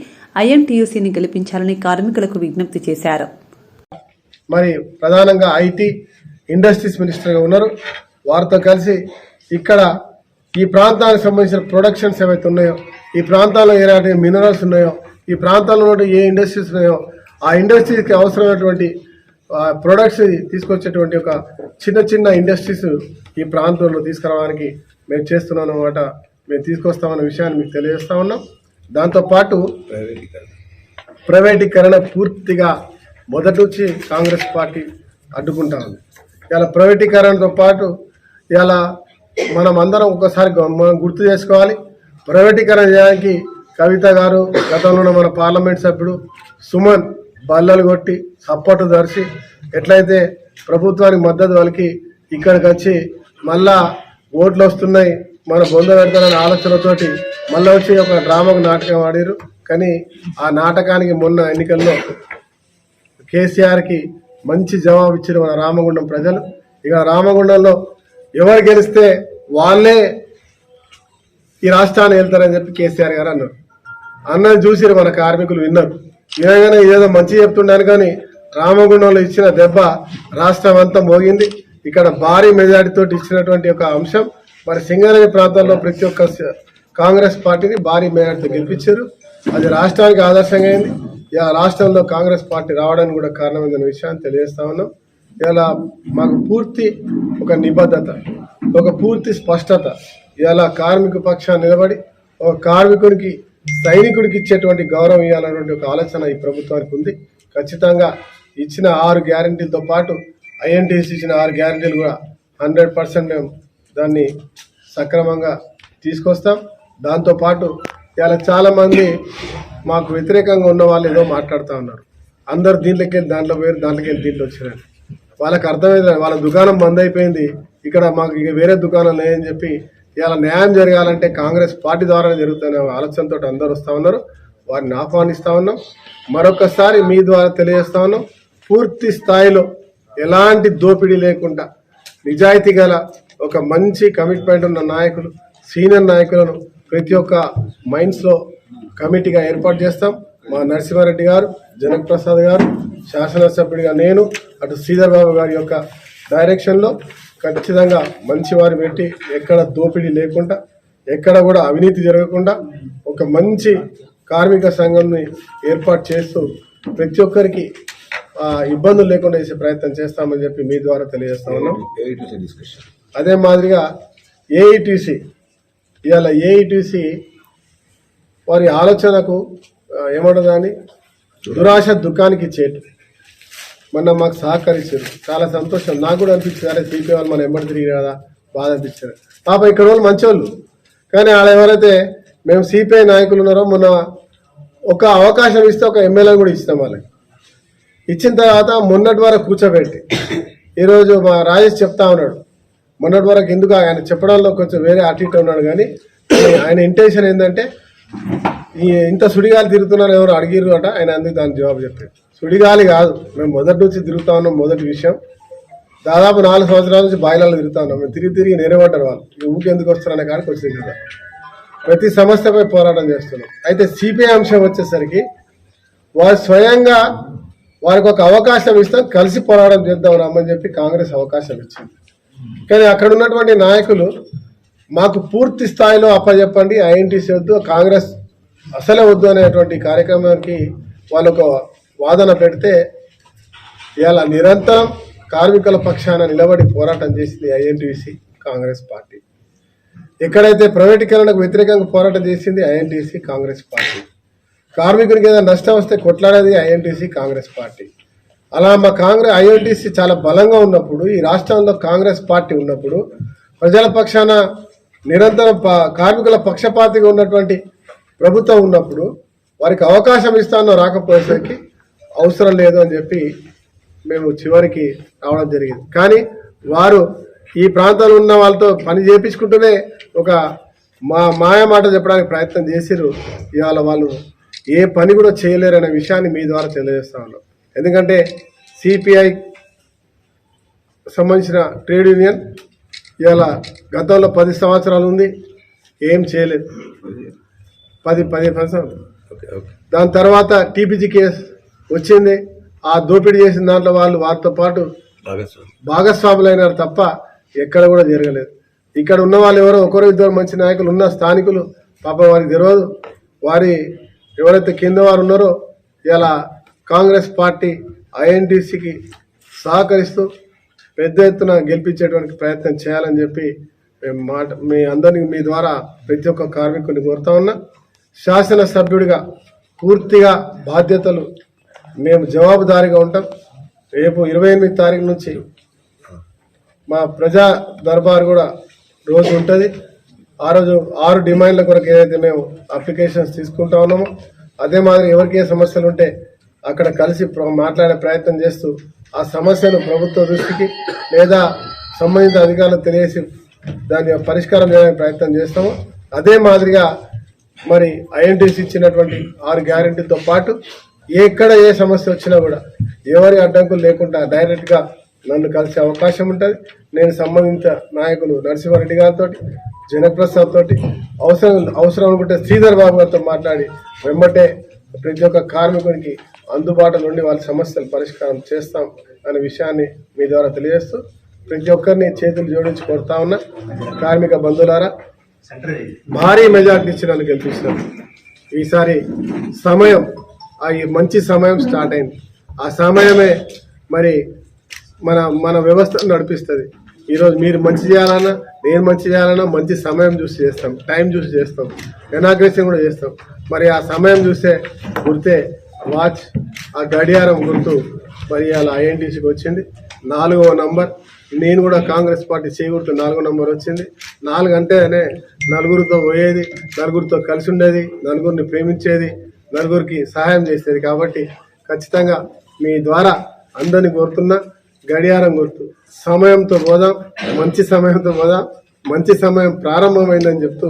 ఐఎన్టీయూసీని గెలిపించాలని కార్మికులకు విజ్ఞప్తి చేశారు. మరి ప్రధానంగా ఐటీ ఇండస్ట్రీస్ మినిస్టర్గా ఉన్నారు. వారితో కలిసి ఇక్కడ ఈ ప్రాంతానికి సంబంధించిన ప్రొడక్షన్స్ ఏవైతే ఉన్నాయో, ఈ ప్రాంతాల్లో ఎలాంటి మినరల్స్ ఉన్నాయో, ఈ ప్రాంతాల్లో ఏ ఇండస్ట్రీస్ ఉన్నాయో ఆ ఇండస్ట్రీస్కి అవసరమైనటువంటి ప్రొడక్ట్స్ తీసుకొచ్చేటువంటి ఒక చిన్న ఇండస్ట్రీస్ ఈ ప్రాంతంలో తీసుకురావడానికి మేము చేస్తున్నాం అన్నమాట. మేము తీసుకొస్తామన్న విషయాన్ని మీకు తెలియజేస్తా ఉన్నాం. దాంతోపాటు ప్రైవేటీకరణ పూర్తిగా మొదటి నుంచి కాంగ్రెస్ పార్టీ అడ్డుకుంటా ఉంది. ఇలా ప్రైవేటీకరణతో పాటు ఇలా మనం అందరం ఒకసారి మనం గుర్తు చేసుకోవాలి. ప్రైవేటీకరణ చేయడానికి కవిత గారు, గతంలో మన పార్లమెంట్ సభ్యుడు సుమన్ బల్లలు కొట్టి సపోర్టు దర్శి ఎట్లయితే ప్రభుత్వానికి మద్దతు వాళ్ళకి ఇక్కడికి వచ్చి మళ్ళా ఓట్లు వస్తున్నాయి మన బొంద పెడతారనే ఆలోచనతోటి మళ్ళీ వచ్చి ఒక డ్రామాకు నాటకం ఆడారు. కానీ ఆ నాటకానికి మొన్న ఎన్నికల్లో కేసీఆర్కి మంచి జవాబు ఇచ్చారు మన రామగుండం ప్రజలు. ఇక రామగుండంలో ఎవరు గెలిస్తే వాళ్ళే ఈ రాష్ట్రాన్ని వెళ్తారని చెప్పి కేసీఆర్ గారు అన్నారు. అన్నది చూసిరు మన కార్మికులు విన్నారు. వినగానే ఏదో మంచి చెప్తున్నాను కానీ రామగుండంలో ఇచ్చిన దెబ్బ రాష్ట్రం అంతా మోగింది. ఇక్కడ భారీ మెజారిటీతో ఇచ్చినటువంటి ఒక అంశం మరి సింగరేణి ప్రాంతాల్లో ప్రతి ఒక్క కాంగ్రెస్ పార్టీని భారీ మెజారిటీతో గెలిపించారు. అది రాష్ట్రానికి ఆదర్శంగా అయింది. ఇలా రాష్ట్రంలో కాంగ్రెస్ పార్టీ రావడానికి కూడా కారణమైన విషయాన్ని తెలియజేస్తా ఉన్నాం. ఇలా మాకు పూర్తి ఒక నిబద్ధత, ఒక పూర్తి స్పష్టత, ఇలా కార్మిక పక్షాన్ని నిలబడి ఒక కార్మికుడికి సైనికుడికి ఇచ్చేటువంటి గౌరవం ఇవ్వాలన్నటువంటి ఒక ఆలోచన ఈ ప్రభుత్వానికి ఉంది. ఖచ్చితంగా ఇచ్చిన 6 గ్యారెంటీలతో పాటు ఐఎన్టీసీ ఇచ్చిన 6 గ్యారెంటీలు కూడా 100% మేము దాన్ని సక్రమంగా తీసుకొస్తాం. దాంతోపాటు ఇలా చాలామంది మాకు వ్యతిరేకంగా ఉన్న వాళ్ళు ఏదో మాట్లాడుతూ ఉన్నారు. అందరు దీంట్లోకి వెళ్ళి దాంట్లో పోయారు, దాంట్లోకి వెళ్ళి దీంట్లో వచ్చినారు. వాళ్ళకి అర్థమైంది, వాళ్ళ దుకాణం బంద్ అయిపోయింది, ఇక్కడ మాకు ఇక వేరే దుకాణం లేదని చెప్పి ఇలా న్యాయం జరగాలంటే కాంగ్రెస్ పార్టీ ద్వారానే జరుగుతున్న ఆలోచనతో అందరూ వస్తూ ఉన్నారు. వారిని ఆహ్వానిస్తూ ఉన్నాం. మరొకసారి మీ ద్వారా తెలియజేస్తా ఉన్నాం, పూర్తి స్థాయిలో ఎలాంటి దోపిడీ లేకుండా నిజాయితీ గల ఒక మంచి కమిట్మెంట్ ఉన్న నాయకులు, సీనియర్ నాయకులను ప్రతి ఒక్క మైండ్స్లో కమిటీగా ఏర్పాటు చేస్తాం. మా నరసింహారెడ్డి గారు, జనక్ ప్రసాద్ గారు, శాసనసభ్యుడిగా నేను, అటు శ్రీధర్ బాబు గారి యొక్క డైరెక్షన్లో ఖచ్చితంగా మంచి వారు పెట్టి ఎక్కడ దోపిడీ లేకుండా, ఎక్కడ కూడా అవినీతి జరగకుండా ఒక మంచి కార్మిక సంఘంని ఏర్పాటు చేస్తూ ప్రతి ఒక్కరికి ఇబ్బందులు లేకుండా చేసే ప్రయత్నం చేస్తామని చెప్పి మీ ద్వారా తెలియజేస్తా ఉన్నాం. అదే మాదిరిగా ఏఐటీసీ, ఇవాళ ఏఐటీసీ వారి ఆలోచనకు ఏమంటుందని దురాశ దుఃఖానికి ఇచ్చేటు మొన్న మాకు సహకరించారు. చాలా సంతోషం, నాకు కూడా అనిపించింది. అరే సిపిఐ వాళ్ళు మనం ఎంబడి తిరిగి కదా, బాధ అనిపించారు. పాప ఇక్కడ వాళ్ళు మంచోళ్ళు, కానీ వాళ్ళు ఎవరైతే మేము సిపిఐ నాయకులు ఉన్నారో మొన్న ఒక అవకాశం ఇస్తే ఒక ఎమ్మెల్యే కూడా ఇస్తాం. వాళ్ళకి ఇచ్చిన తర్వాత మొన్నటి వరకు కూర్చోబెట్టి ఈరోజు మా రాజేష్ చెప్తా ఉన్నాడు, మొన్నటి వరకు ఎందుకు ఆయన చెప్పడంలో కొంచెం వేరే అటు ఉన్నాడు, కానీ ఆయన ఇంటెన్షన్ ఏంటంటే ఇంత సుడిగాలి తిరుగుతున్నారు ఎవరు అడిగిరు అట, ఆయన అందుకు దానికి జవాబు చెప్పాడు. సుడిగాలి కాదు, మేము మొదటి నుంచి తిరుగుతా ఉన్నాం. మొదటి విషయం దాదాపు 4 సంవత్సరాల నుంచి బాయిలలో తిరుగుతా ఉన్నాం. మేము తిరిగి నిలబడ్డారు వాళ్ళు, ఊకెందుకు వస్తారనే కాడికి వచ్చింది కదా. ప్రతి సమస్యపై పోరాటం చేస్తున్నాం. అయితే సిపిఐ అంశం వచ్చేసరికి వారు స్వయంగా వారికి ఒక అవకాశం ఇస్తాం, కలిసి పోరాటం చేద్దాం రమ్మని చెప్పి కాంగ్రెస్ అవకాశం ఇచ్చింది. కానీ అక్కడ ఉన్నటువంటి నాయకులు మాకు పూర్తి స్థాయిలో అప్పచెప్పండి, ఐఎన్టీసీ వద్దు, కాంగ్రెస్ అసలే వద్దు అనేటువంటి కార్యక్రమానికి వాళ్ళు ఒక వాదన పెడితే ఇవాళ నిరంతరం కార్మికుల పక్షాన నిలబడి పోరాటం చేసింది ఐఎన్టీసీ కాంగ్రెస్ పార్టీ. ఎక్కడైతే ప్రైవేటీకరణకు వ్యతిరేకంగా పోరాటం చేసింది ఐఎన్టీసీ కాంగ్రెస్ పార్టీ. కార్మికునికి ఏదైనా నష్టం వస్తే కొట్లాడేది ఐఎన్టీసీ కాంగ్రెస్ పార్టీ. అలా మా ఐఎన్టీసీ చాలా బలంగా ఉన్నప్పుడు, ఈ రాష్ట్రంలో కాంగ్రెస్ పార్టీ ఉన్నప్పుడు, ప్రజల పక్షాన నిరంతరం కార్మికుల పక్షపాతిగా ఉన్నటువంటి ప్రభుత్వం ఉన్నప్పుడు వారికి అవకాశం ఇస్తానో రాకపోయేసరికి అవసరం లేదు అని చెప్పి మేము చివరికి రావడం జరిగింది. కానీ వారు ఈ ప్రాంతంలో ఉన్న వాళ్ళతో పని చేయించుకుంటూనే ఒక మాయ మాట చెప్పడానికి ప్రయత్నం చేసిరు. ఇవాళ వాళ్ళు ఏ పని కూడా చేయలేరు అనే విషయాన్ని మీ ద్వారా తెలియజేస్తా ఉన్నాం. ఎందుకంటే సిపిఐ సంబంధించిన ట్రేడ్ యూనియన్ ఇవాళ గతంలో 10 సంవత్సరాలు ఉంది, ఏం చేయలేదు. 10 సంవత్సరాలు. దాని తర్వాత టీపీజీ కేసు వచ్చింది, ఆ దోపిడీ చేసిన దాంట్లో వాళ్ళు వారితో పాటు భాగస్వాములైనారు తప్ప ఎక్కడ కూడా జరగలేదు. ఇక్కడ ఉన్న వాళ్ళు ఎవరో 1-2 మంచి నాయకులు ఉన్న స్థానికులు పాప వారికి తెలియదు. వారి ఎవరైతే కింద వారు ఉన్నారో ఇలా కాంగ్రెస్ పార్టీ ఐఎన్టీసీకి సహకరిస్తూ పెద్ద ఎత్తున గెలిపించేటువంటి ప్రయత్నం చేయాలని చెప్పి మీ అందరినీ మీ ద్వారా ప్రతి ఒక్క కార్మికుడిని కోరుతా ఉన్నా. శాసనసభ్యుడిగా పూర్తిగా బాధ్యతలు మేము జవాబుదారీగా ఉంటాం. రేపు 28 తారీఖు నుంచి మా ప్రజా దర్బార్ కూడా రోజు ఉంటుంది. ఆ రోజు 6 డిమాండ్ల కొరకు ఏదైతే మేము అప్లికేషన్స్ తీసుకుంటా ఉన్నామో అదే మాదిరి ఎవరికి ఏ సమస్యలు ఉంటే అక్కడ కలిసి మాట్లాడే ప్రయత్నం చేస్తూ ఆ సమస్యను ప్రభుత్వ దృష్టికి లేదా సంబంధిత అధికారులకు తెలియజేసి దాన్ని పరిష్కారం చేయడానికి ప్రయత్నం చేస్తాము. అదే మాదిరిగా మరి ఐఎన్టీసీ ఇచ్చినటువంటి 6 గ్యారెంటీతో పాటు ఎక్కడ ఏ సమస్య వచ్చినా కూడా ఎవరి అడ్డంకులు లేకుండా డైరెక్ట్గా నన్ను కలిసే అవకాశం ఉంటుంది. నేను సంబంధిత నాయకులు నరసింహారెడ్డి గారితో, జనప్రసాద్ తోటి అవసరం అనుకుంటే శ్రీధర్ బాబు గారితో మాట్లాడి వెంబటే ప్రతి ఒక్క కార్మికునికి అందుబాటులో ఉండి వాళ్ళ సమస్యలు పరిష్కారం చేస్తాం అనే విషయాన్ని మీ ద్వారా తెలియజేస్తూ ప్రతి ఒక్కరిని చేతులు జోడించి కోరుతా ఉన్నా. కార్మిక బంధువులారా, భారీ మెజార్టీ ఇచ్చి నన్ను గెలిపించినారు. ఈసారి సమయం ఆ మంచి సమయం స్టార్ట్ అయింది. ఆ సమయమే మరి మన వ్యవస్థను నడిపిస్తుంది. ఈరోజు మీరు మంచి చేయాలన్నా, నేను మంచి చేయాలన్నా మంచి సమయం చూసి చేస్తాం, టైం చూసి చేస్తాం, ఇనాగ్రేషన్ కూడా చేస్తాం. మరి ఆ సమయం చూస్తే గుర్తే వాచ్, ఆ గడియారం గుర్తు మరి అలా ఐఎన్టీసీకి వచ్చింది 4వ నంబర్. నేను కూడా కాంగ్రెస్ పార్టీ చేకూరుతూ 4వ నంబర్ వచ్చింది. 4 అంటేనే నలుగురితో పోయేది, నలుగురితో కలిసి ఉండేది, నలుగురిని ప్రేమించేది, నలుగురికి సహాయం చేసేది. కాబట్టి ఖచ్చితంగా మీ ద్వారా అందరినీ కోరుతున్నా, గడియారం గుర్తు సమయంతో పోదాం, మంచి సమయంతో పోదాం. మంచి సమయం ప్రారంభమైందని చెప్తూ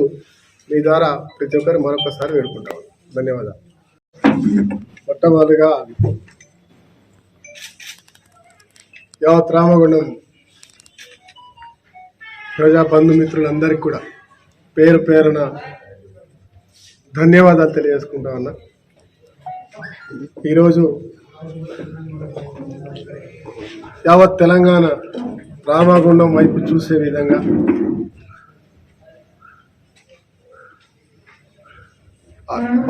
మీ ద్వారా ప్రతి ఒక్కరు మరొకసారి వేడుకుంటాం. ధన్యవాదాలు. మొట్టమొదటిగా యావత్ రామగుండం ప్రజా బంధుమిత్రులందరికీ కూడా పేరు పేరున ధన్యవాదాలు తెలియజేసుకుంటా ఉన్నా. ఈరోజు యావత్ తెలంగాణ రామగుండం వైపు చూసే విధంగా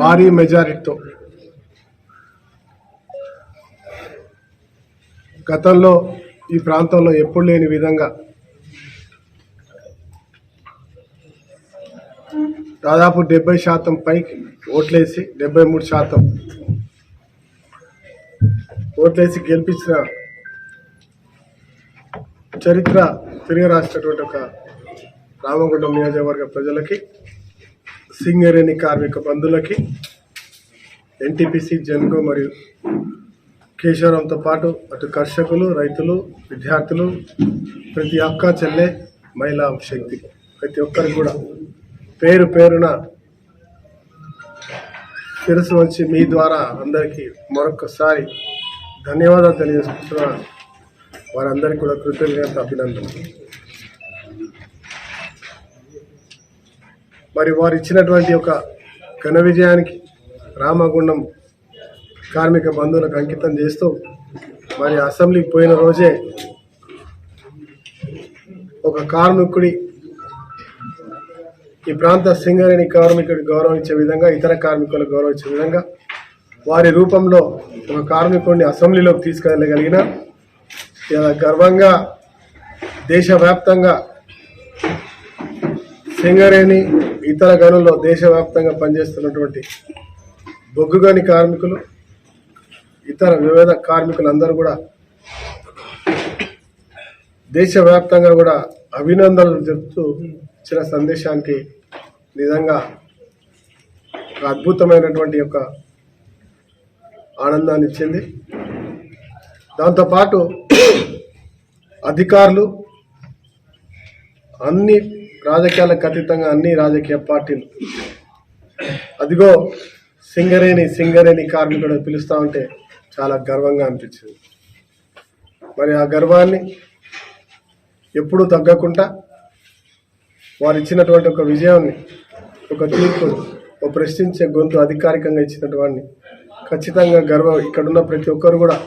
భారీ మెజారిటీతో గతంలో ఈ ప్రాంతంలో ఎప్పుడు లేని విధంగా దాదాపు 70% పైకి ఓట్లేసి 73% ఓట్లేసి గెలిపించిన చరిత్ర తిరిగి రాసినటువంటి ఒక రామగుండం నియోజకవర్గ ప్రజలకి, సింగరేణి కార్మిక బంధువులకి, ఎన్టీపీసీ, జెన్కో మరియు కేశవరంతో పాటు అటు కర్షకులు, రైతులు, విద్యార్థులు, ప్రతి అక్క చెల్లె, మహిళా శక్తి, ప్రతి ఒక్కరికి కూడా పేరు పేరున శిరస్సు వచ్చి మీ ద్వారా అందరికీ మరొకసారి ధన్యవాదాలు తెలియజేసుకుంటున్నా. వారందరికీ కూడా కృతజ్ఞత, అభినందనలు. మరి వారు ఇచ్చినటువంటి ఒక ఘన విజయానికి రామగుండం కార్మిక బంధువులకు అంకితం చేస్తూ మరి అసెంబ్లీకి పోయిన రోజే ఒక కార్మికుడి, ఈ ప్రాంత సింగరేణి కార్మికుడికి గౌరవించే విధంగా, ఇతర కార్మికులకు గౌరవించే విధంగా వారి రూపంలో ఒక కార్మికుడిని అసెంబ్లీలోకి తీసుకెళ్ళగలిగిన ఇలా గర్వంగా దేశవ్యాప్తంగా సింగరేణి ఇతర గనుల్లో దేశవ్యాప్తంగా పనిచేస్తున్నటువంటి బొగ్గుగని కార్మికులు, ఇతర వివిధ కార్మికులందరూ కూడా దేశవ్యాప్తంగా కూడా అభినందనలు చెప్తూ ఇచ్చిన సందేశానికి నిజంగా ఒక అద్భుతమైనటువంటి యొక్క ఆనందాన్ని ఇచ్చింది. దాంతోపాటు అధికారులు, అన్ని రాజకీయాలకు అతీతంగా అన్ని రాజకీయ పార్టీలు అదిగో సింగరేణి కార్మికుడు పిలుస్తూ ఉంటే చాలా గర్వంగా అనిపించింది. మరి ఆ గర్వాన్ని ఎప్పుడూ తగ్గకుండా వారు ఇచ్చినటువంటి ఒక విజయాన్ని, ఒక తీర్పు, ఒక ప్రశ్నించే గొంతు అధికారికంగా ఇచ్చినటువంటి ఖచ్చితంగా ఇక్కడున్న ప్రతి ఒక్కరు కూడా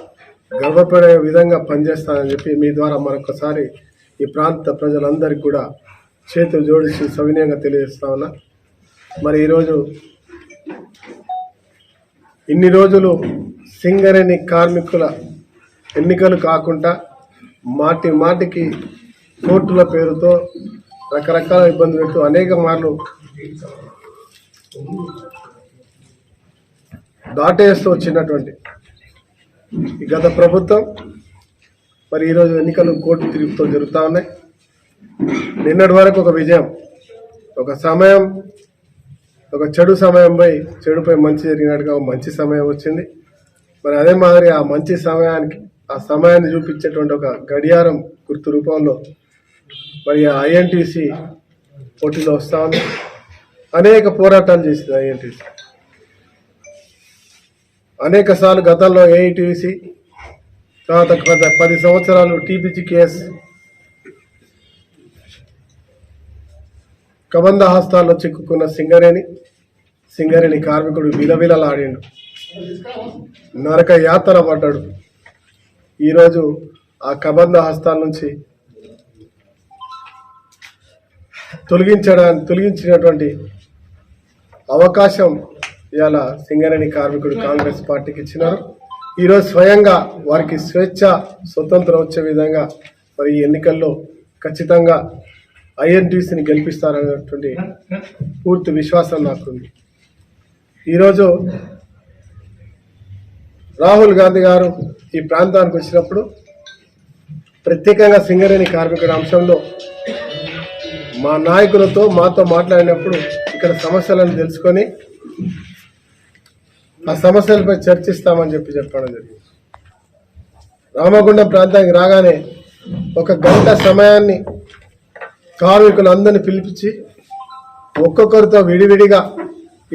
గర్వపడే విధంగా పనిచేస్తానని చెప్పి మీ ద్వారా మరొకసారి ఈ ప్రాంత ప్రజలందరికీ కూడా చేతులు జోడించి సవినయంగా తెలియజేస్తా ఉన్నా. మరి ఈరోజు ఇన్ని రోజులు సింగరేణి కార్మికుల ఎన్నికలు కాకుండా మాటికి కోర్టుల పేరుతో రకరకాల ఇబ్బందులు పెడుతూ అనేక మార్లు దాటేస్తూ వచ్చినటువంటి గత ప్రభుత్వం మరి ఈరోజు ఎన్నికలు కోర్టు తీర్పుతో జరుగుతూ ఉన్నాయి. నిన్నటి వరకు ఒక విజయం, ఒక సమయం, ఒక చెడు సమయం పోయి చెడుపై మంచి జరిగినట్టుగా ఒక మంచి సమయం వచ్చింది. మరి అదే మాదిరి ఆ మంచి సమయానికి, ఆ సమయాన్ని చూపించేటువంటి ఒక గడియారం గుర్తు రూపంలో మరి ఐఎన్టీసీ పోటీలో వస్తూ ఉంది. అనేక పోరాటాలు చేసింది ఐఎన్టీసీ. అనేక సార్లు గతంలో ఏఐటీసీ, తర్వాత 10 సంవత్సరాలు టీపీజీ కేసు, కబంధ హస్తాల్లో చిక్కుకున్న సింగరేణి కార్మికుడు విలవిలలాడిండు, నరక యాతన పడ్డాడు. ఈరోజు ఆ కబంధ హస్తాల నుంచి తొలగించినటువంటి అవకాశం ఇవాళ సింగరేణి కార్మికుడు కాంగ్రెస్ పార్టీకి ఇచ్చినారు. ఈరోజు స్వయంగా వారికి స్వేచ్ఛ స్వతంత్రం వచ్చే విధంగా మరి ఈ ఎన్నికల్లో ఖచ్చితంగా ఐఎన్టీసీని గెలిపిస్తారనేటువంటి పూర్తి విశ్వాసం నాకుంది. ఈరోజు రాహుల్ గాంధీ గారు ఈ ప్రాంతానికి వచ్చినప్పుడు ప్రత్యేకంగా సింగరేణి కార్మికుల అంశంలో మా నాయకులతో మాతో మాట్లాడినప్పుడు ఇక్కడ సమస్యలను తెలుసుకొని ఆ సమస్యలపై చర్చిస్తామని చెప్పడం జరిగింది. రామగుండం ప్రాంతానికి రాగానే 1 గంట సమయాన్ని కార్మికులందరినీ పిలిపించి ఒక్కొక్కరితో విడివిడిగా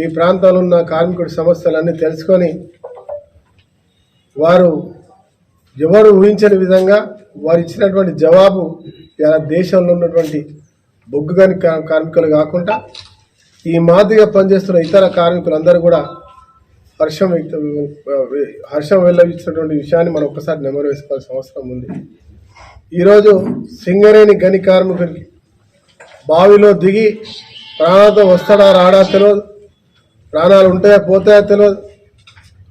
ఈ ప్రాంతంలో ఉన్న కార్మికుడి సమస్యలన్నీ తెలుసుకొని వారు ఎవరు ఊహించని విధంగా వారు ఇచ్చినటువంటి జవాబు ఇలా దేశంలో ఉన్నటువంటి బొగ్గు గని కార్మికులు కాకుండా ఈ మాదిరిగా పనిచేస్తున్న ఇతర కార్మికులందరూ కూడా హర్షం వెల్లవిచ్చినటువంటి విషయాన్ని మనం ఒక్కసారి నెమరు వేసుకోవాల్సిన అవసరం ఉంది. ఈరోజు సింగరేణి గని కార్మికుడికి బావిలో దిగి ప్రాణాలతో వస్తాడా రాడా తెలియదు, ప్రాణాలు ఉంటాయా పోతాయా తెలియదు.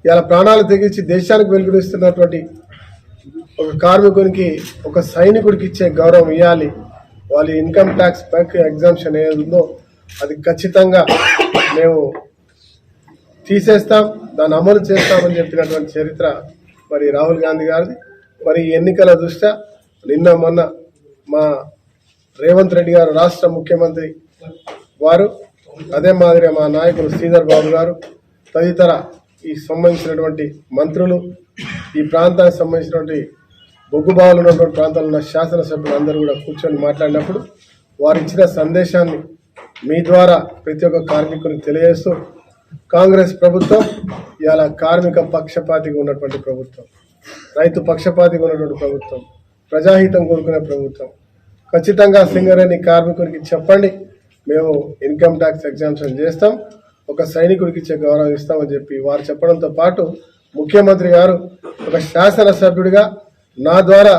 ఇలా ప్రాణాలు తెగించి దేశానికి వెలుగునిస్తున్నటువంటి ఒక కార్మికునికి, ఒక సైనికుడికి ఇచ్చే గౌరవం ఇవ్వాలి. వాళ్ళ ఇన్కమ్ ట్యాక్స్ బ్యాంక్ ఎగ్జామ్షన్ ఏది ఉందో అది ఖచ్చితంగా మేము తీసేస్తాం, దాన్ని అమలు చేస్తామని చెప్పినటువంటి చరిత్ర మరి రాహుల్ గాంధీ గారిది. మరి ఎన్నికల దృష్ట్యా నిన్న మొన్న మా రేవంత్ రెడ్డి గారు రాష్ట్ర ముఖ్యమంత్రి వారు, అదే మాదిరిగా మా నాయకులు శ్రీధర్ బాబు గారు, తదితర ఈ సంబంధించినటువంటి మంత్రులు, ఈ ప్రాంతానికి సంబంధించినటువంటి బొగ్గుబావులు ఉన్నటువంటి ప్రాంతాల్లో ఉన్న శాసనసభ్యులు అందరూ కూడా కూర్చొని మాట్లాడినప్పుడు వారు ఇచ్చిన సందేశాన్ని మీ ద్వారా ప్రతి ఒక్క కార్మికునికి తెలియజేస్తూ, కాంగ్రెస్ ప్రభుత్వం ఇవాళ కార్మిక పక్షపాతిగా ఉన్నటువంటి ప్రభుత్వం, రైతు పక్షపాతిగా ఉన్నటువంటి ప్రభుత్వం, ప్రజాహితం కోరుకునే ప్రభుత్వం. ఖచ్చితంగా సింగరేణి కార్మికుడికి చెప్పండి, మేము ఇన్కమ్ ట్యాక్స్ ఎగ్జామ్షన్ చేస్తాం, ఒక సైనికుడికి ఇచ్చే గౌరవం ఇస్తామని చెప్పి వారు చెప్పడంతో పాటు ముఖ్యమంత్రి గారు ఒక శాసనసభ్యుడిగా నా ద్వారా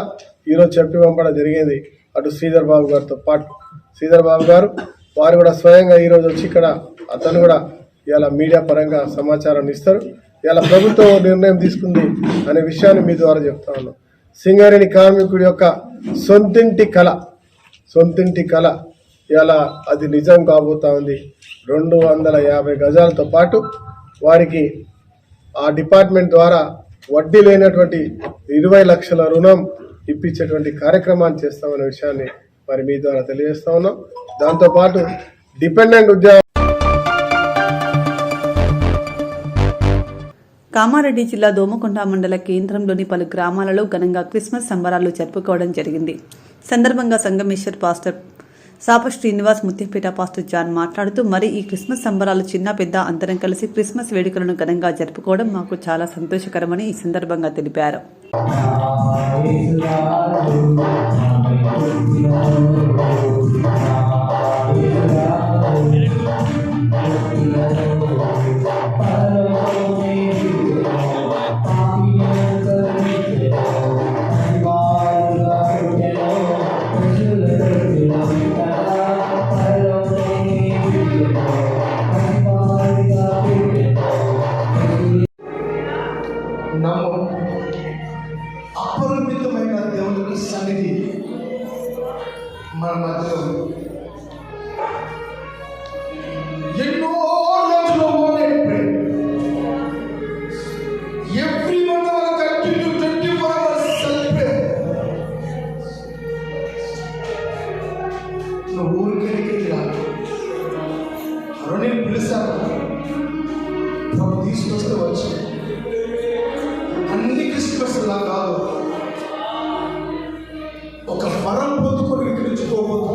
ఈరోజు చెప్పి పంపడం జరిగింది. అటు శ్రీధర్ బాబు గారితో పాటు శ్రీధర్ బాబు గారు వారు కూడా స్వయంగా ఈరోజు వచ్చి ఇక్కడ అతను కూడా ఇలా మీడియా పరంగా సమాచారాన్ని ఇస్తారు. ఇలా ప్రభుత్వం నిర్ణయం తీసుకుంది అనే విషయాన్ని మీ ద్వారా చెప్తా ఉన్నాం. సింగరేణి కార్మికుడి యొక్క సొంతింటి కళ ఇలా అది నిజం కాబోతా ఉంది. 250 గజాలతో పాటు వారికి ఆ డిపార్ట్మెంట్ ద్వారా వడ్డీ లేనటువంటి 20 లక్షల రుణం ఇప్పించేటువంటి కార్యక్రమాన్ని చేస్తామనే విషయాన్ని మరి మీ ద్వారా తెలియజేస్తా ఉన్నాం. దాంతోపాటు డిపెండెంట్ ఉద్యోగ కామారెడ్డి జిల్లా దోమకొండ మండల కేంద్రంలోని పలు గ్రామాలలో ఘనంగా క్రిస్మస్ సంబరాలు జరుపుకోవడం జరిగింది. సందర్భంగా Sangameshwar pastor Sapa Srinivas, Muthyampet pastor John మాట్లాడుతూ, మరి ఈ క్రిస్మస్ సంబరాలు చిన్న పెద్ద అందరం కలిసి క్రిస్మస్ వేడుకలను ఘనంగా జరుపుకోవడం మాకు చాలా సంతోషకరమని ఈ సందర్భంగా తెలిపారు. అపరిమితమైన దేవునికి సన్నిధి మన మధ్యలో ఎన్నో రోజులు every 1 hour continue 24 hours celebrate. నువ్వు ఊరికెళ్ళి రాదు, నేను పిలుస్తాను, ప్రభు తీసుకొస్తే వచ్చి అన్ని క్రిస్మస్ లా కాదు, ఒక వరం పొందుకొని ఇక్కడి నుంచి పోబోతు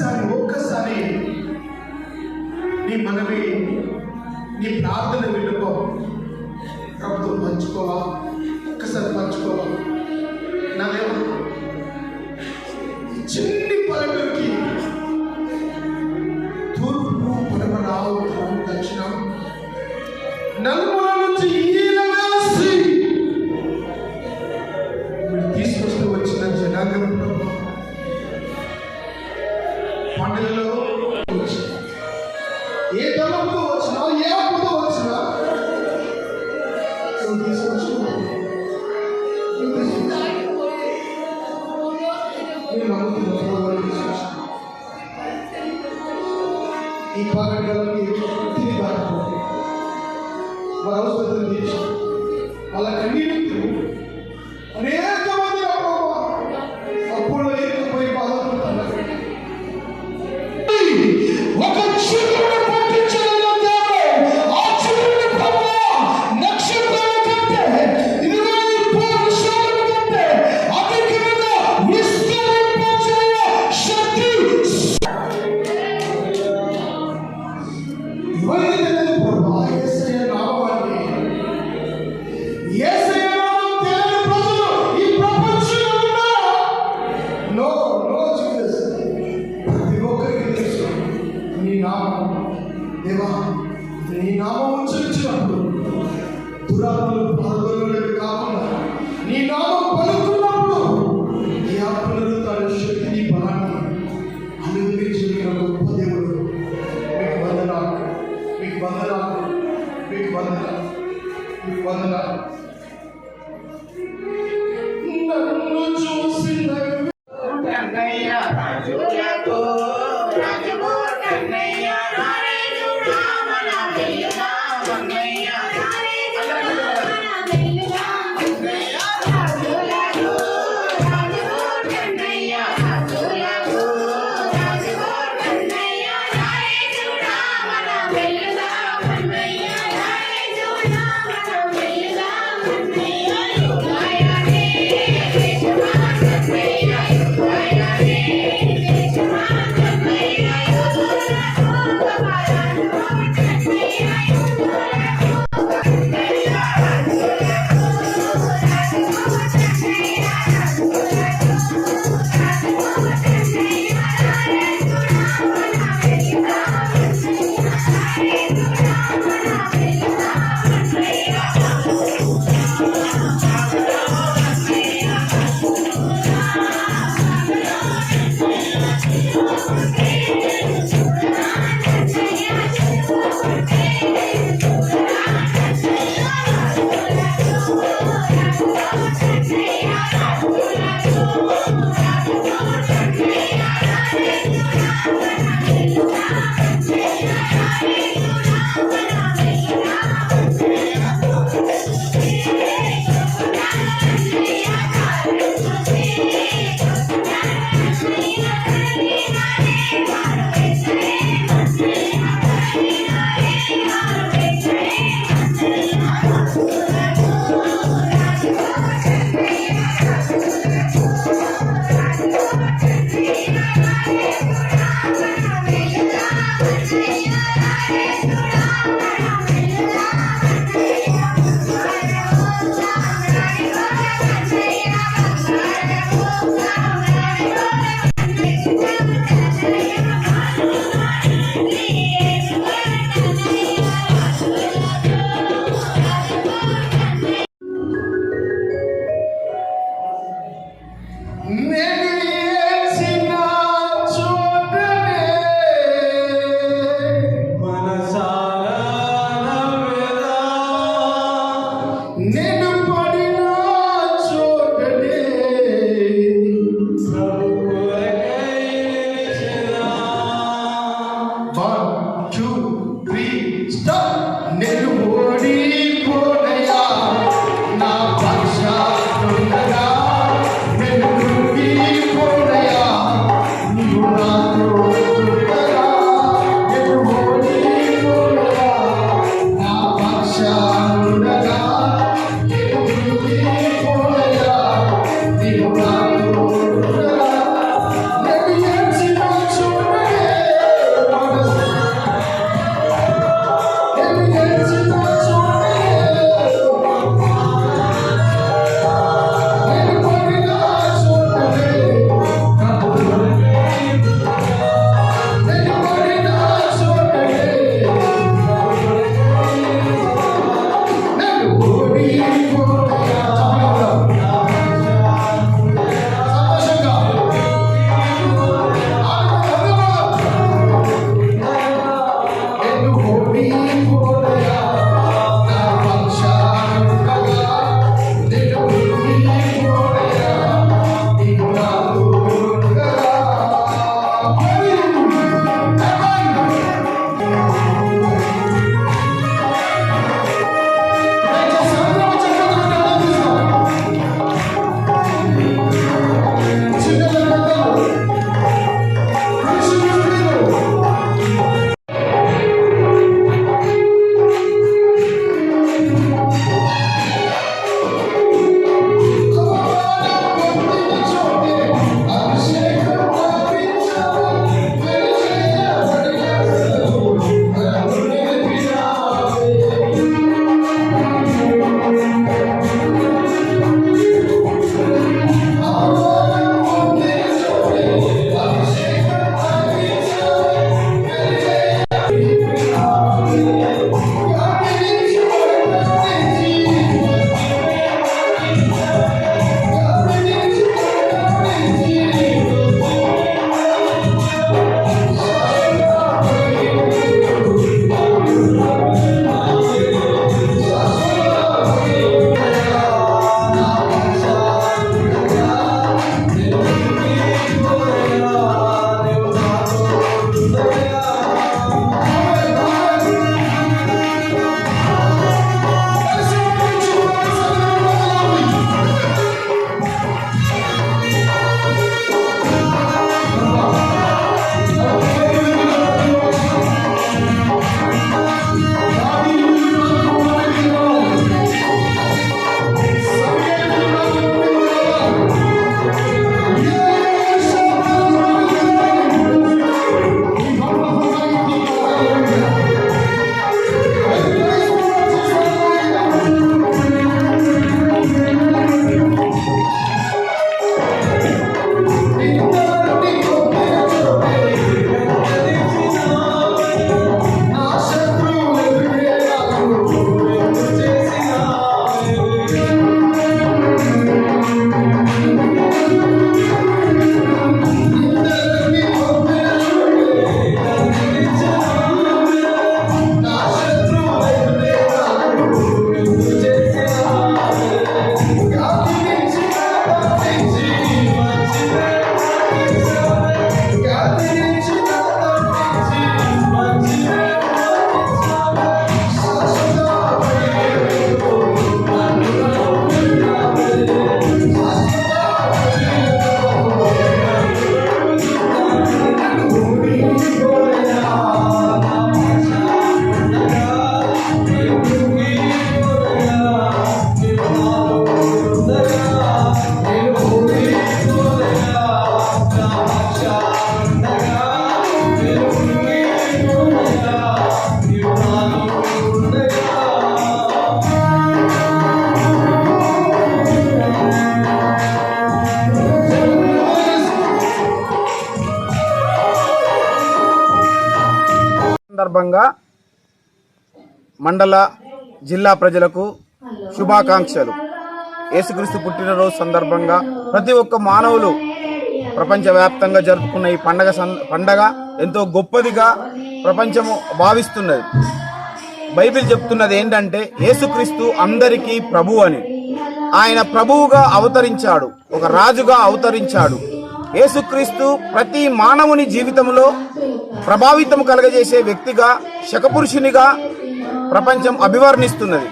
ఒక్కసారి నీ మనవి, నీ ప్రార్థన విలువ ప్రభుత్వం పంచుకోవా, ఒక్కసారి పంచుకోవా. నా దేవ, చిన్ని పల్లెటూరికి తూర్పు, పడమర, ఉత్తరం, దక్షిణం, నలుమూల నుంచి ఈలవేసి మీరు తీసుకొస్తూ వచ్చిన జనాంగం పండుగలో ఏ తలంతో వచ్చినా, ఏ అప్పుతో వచ్చినా తీసుకొచ్చు ఈ పండుగలకి తిరిగి బాధపడి వారి అవసరం తీర్చి వాళ్ళ కన్నీరు అనేక మంది అప్పుడు ఏకపోయి బాధపడుతున్నారు. ఒక చిరుని పట్టించగలిగితే ఆ చిరుని నక్షత్రాల కంటే 24 నిమిషాల కంటే అధికంగా విస్తరింపచేయ శక్తి ఎవరికి తెలియదు ప్రభా. యేసయ్య నామాన్ని, యేసయ్య నామం తెలియని ప్రజలు ఈ ప్రపంచంలో ఉన్నారా? No Jesus. ప్రతి ఒక్కరికి తెలుసు నీ నామం. దేవా, నీ నామం ఉచ్చరించినప్పుడు దురాత్మలు పాల్గొనలేవి కాకుండా నీ నామం పలుకున్నప్పుడు ఈ ఆత్మలు తన శక్తిని, బలాన్ని అనుగ్రహించిన గొప్ప దేవుడు. మీకు వందనాలు, మీకు వందనాలు, మీకు వందనాలు, మీకు వందనాలు. నన్ను చూసిన Thank you. సందర్భంగా మండల జిల్లా ప్రజలకు శుభాకాంక్షలు. యేసుక్రీస్తు పుట్టినరోజు సందర్భంగా ప్రతి ఒక్క మానవులు ప్రపంచవ్యాప్తంగా జరుపుకున్న ఈ పండగ ఎంతో గొప్పదిగా ప్రపంచము భావిస్తున్నది. బైబిల్ చెప్తున్నది ఏంటంటే యేసుక్రీస్తు అందరికీ ప్రభువు అని. ఆయన ప్రభువుగా అవతరించాడు, ఒక రాజుగా అవతరించాడు. యేసుక్రీస్తు ప్రతి మానవుని జీవితంలో ప్రభావితం కలగజేసే వ్యక్తిగా, శకపురుషునిగా ప్రపంచం అభివర్ణిస్తున్నది.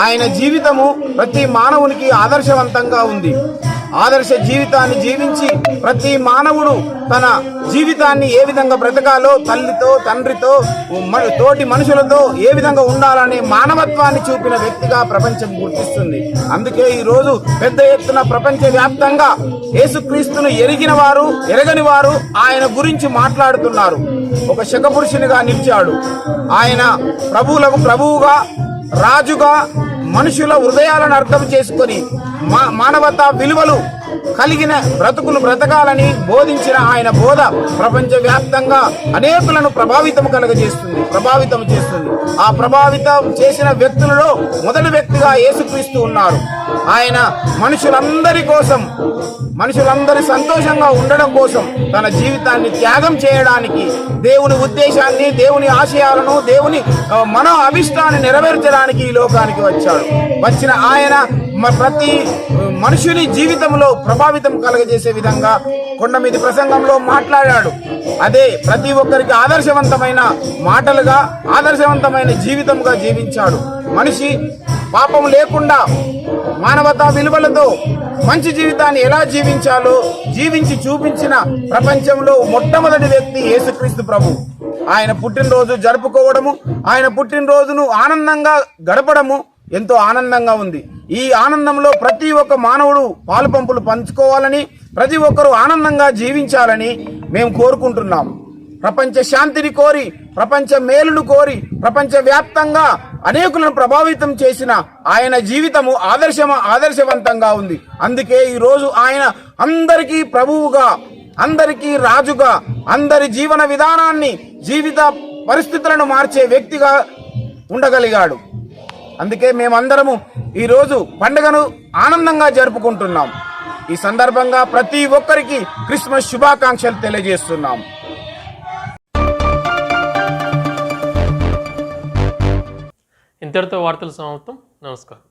ఆయన జీవితము ప్రతి మానవునికి ఆదర్శవంతంగా ఉంది. ఆదర్శ జీవితాన్ని జీవించి ప్రతి మానవుడు తన జీవితాన్ని ఏ విధంగా బ్రతకాలో, తల్లితో, తండ్రితో, తోటి మనుషులతో ఏ విధంగా ఉండాలనే మానవత్వాన్ని చూపిన వ్యక్తిగా ప్రపంచం గుర్తిస్తుంది. అందుకే ఈరోజు పెద్ద ఎత్తున ప్రపంచ వ్యాప్తంగా యేసుక్రీస్తును ఎరిగిన వారు, ఎరగని వారు ఆయన గురించి మాట్లాడుతున్నారు. ఒక శకపురుషునిగా నిలిచాడు. ఆయన ప్రభువులకు ప్రభువుగా, రాజుగా, మనుషుల హృదయాలను అర్థం చేసుకొని మానవతా విలువలు కలిగిన బ్రతుకును బ్రతకాలని బోధించిన ఆయన బోధ ప్రపంచవ్యాప్తంగా అనేకులను ప్రభావితం చేస్తుంది. ఆ ప్రభావితం చేసిన వ్యక్తులలో మొదటి వ్యక్తిగా యేసుక్రీస్తు ఉన్నారు. ఆయన మనుషులందరి కోసం, మనుషులందరి సంతోషంగా ఉండడం కోసం తన జీవితాన్ని త్యాగం చేయడానికి, దేవుని ఉద్దేశాన్ని, దేవుని ఆశయాలను, దేవుని మనో అభిష్టాన్ని నెరవేర్చడానికి ఈ లోకానికి వచ్చిన ఆయన ప్రతి మనుషుని జీవితంలో ప్రభావితం కలగజేసే విధంగా కొండ మీద ప్రసంగంలో మాట్లాడాడు. అదే ప్రతి ఒక్కరికి ఆదర్శవంతమైన మాటలుగా, ఆదర్శవంతమైన జీవితంగా జీవించాడు. మనిషి పాపం లేకుండా మానవతా విలువలతో మంచి జీవితాన్ని ఎలా జీవించాలో జీవించి చూపించిన ప్రపంచంలో మొట్టమొదటి వ్యక్తి యేసుక్రీస్తు ప్రభు. ఆయన పుట్టినరోజు జరుపుకోవడము, ఆయన పుట్టినరోజును ఆనందంగా గడపడము ఎంతో ఆనందంగా ఉంది. ఈ ఆనందంలో ప్రతి ఒక్క మానవుడు పాలుపంపులు పంచుకోవాలని, ప్రతి ఒక్కరూ ఆనందంగా జీవించాలని మేము కోరుకుంటున్నాం. ప్రపంచ శాంతిని కోరి, ప్రపంచ మేలును కోరి, ప్రపంచ వ్యాప్తంగా అనేకులను ప్రభావితం చేసిన ఆయన జీవితము ఆదర్శవంతంగా ఉంది. అందుకే ఈరోజు ఆయన అందరికీ ప్రభువుగా, అందరికీ రాజుగా, అందరి జీవన విధానాన్ని, జీవిత పరిస్థితులను మార్చే వ్యక్తిగా ఉండగలిగాడు. అందుకే మేమందరము ఈరోజు పండుగను ఆనందంగా జరుపుకుంటున్నాం. ఈ సందర్భంగా ప్రతి ఒక్కరికి క్రిస్మస్ శుభాకాంక్షలు తెలియజేస్తున్నాం. ఇంతటితో వార్తలు సమాప్తం. నమస్కారం.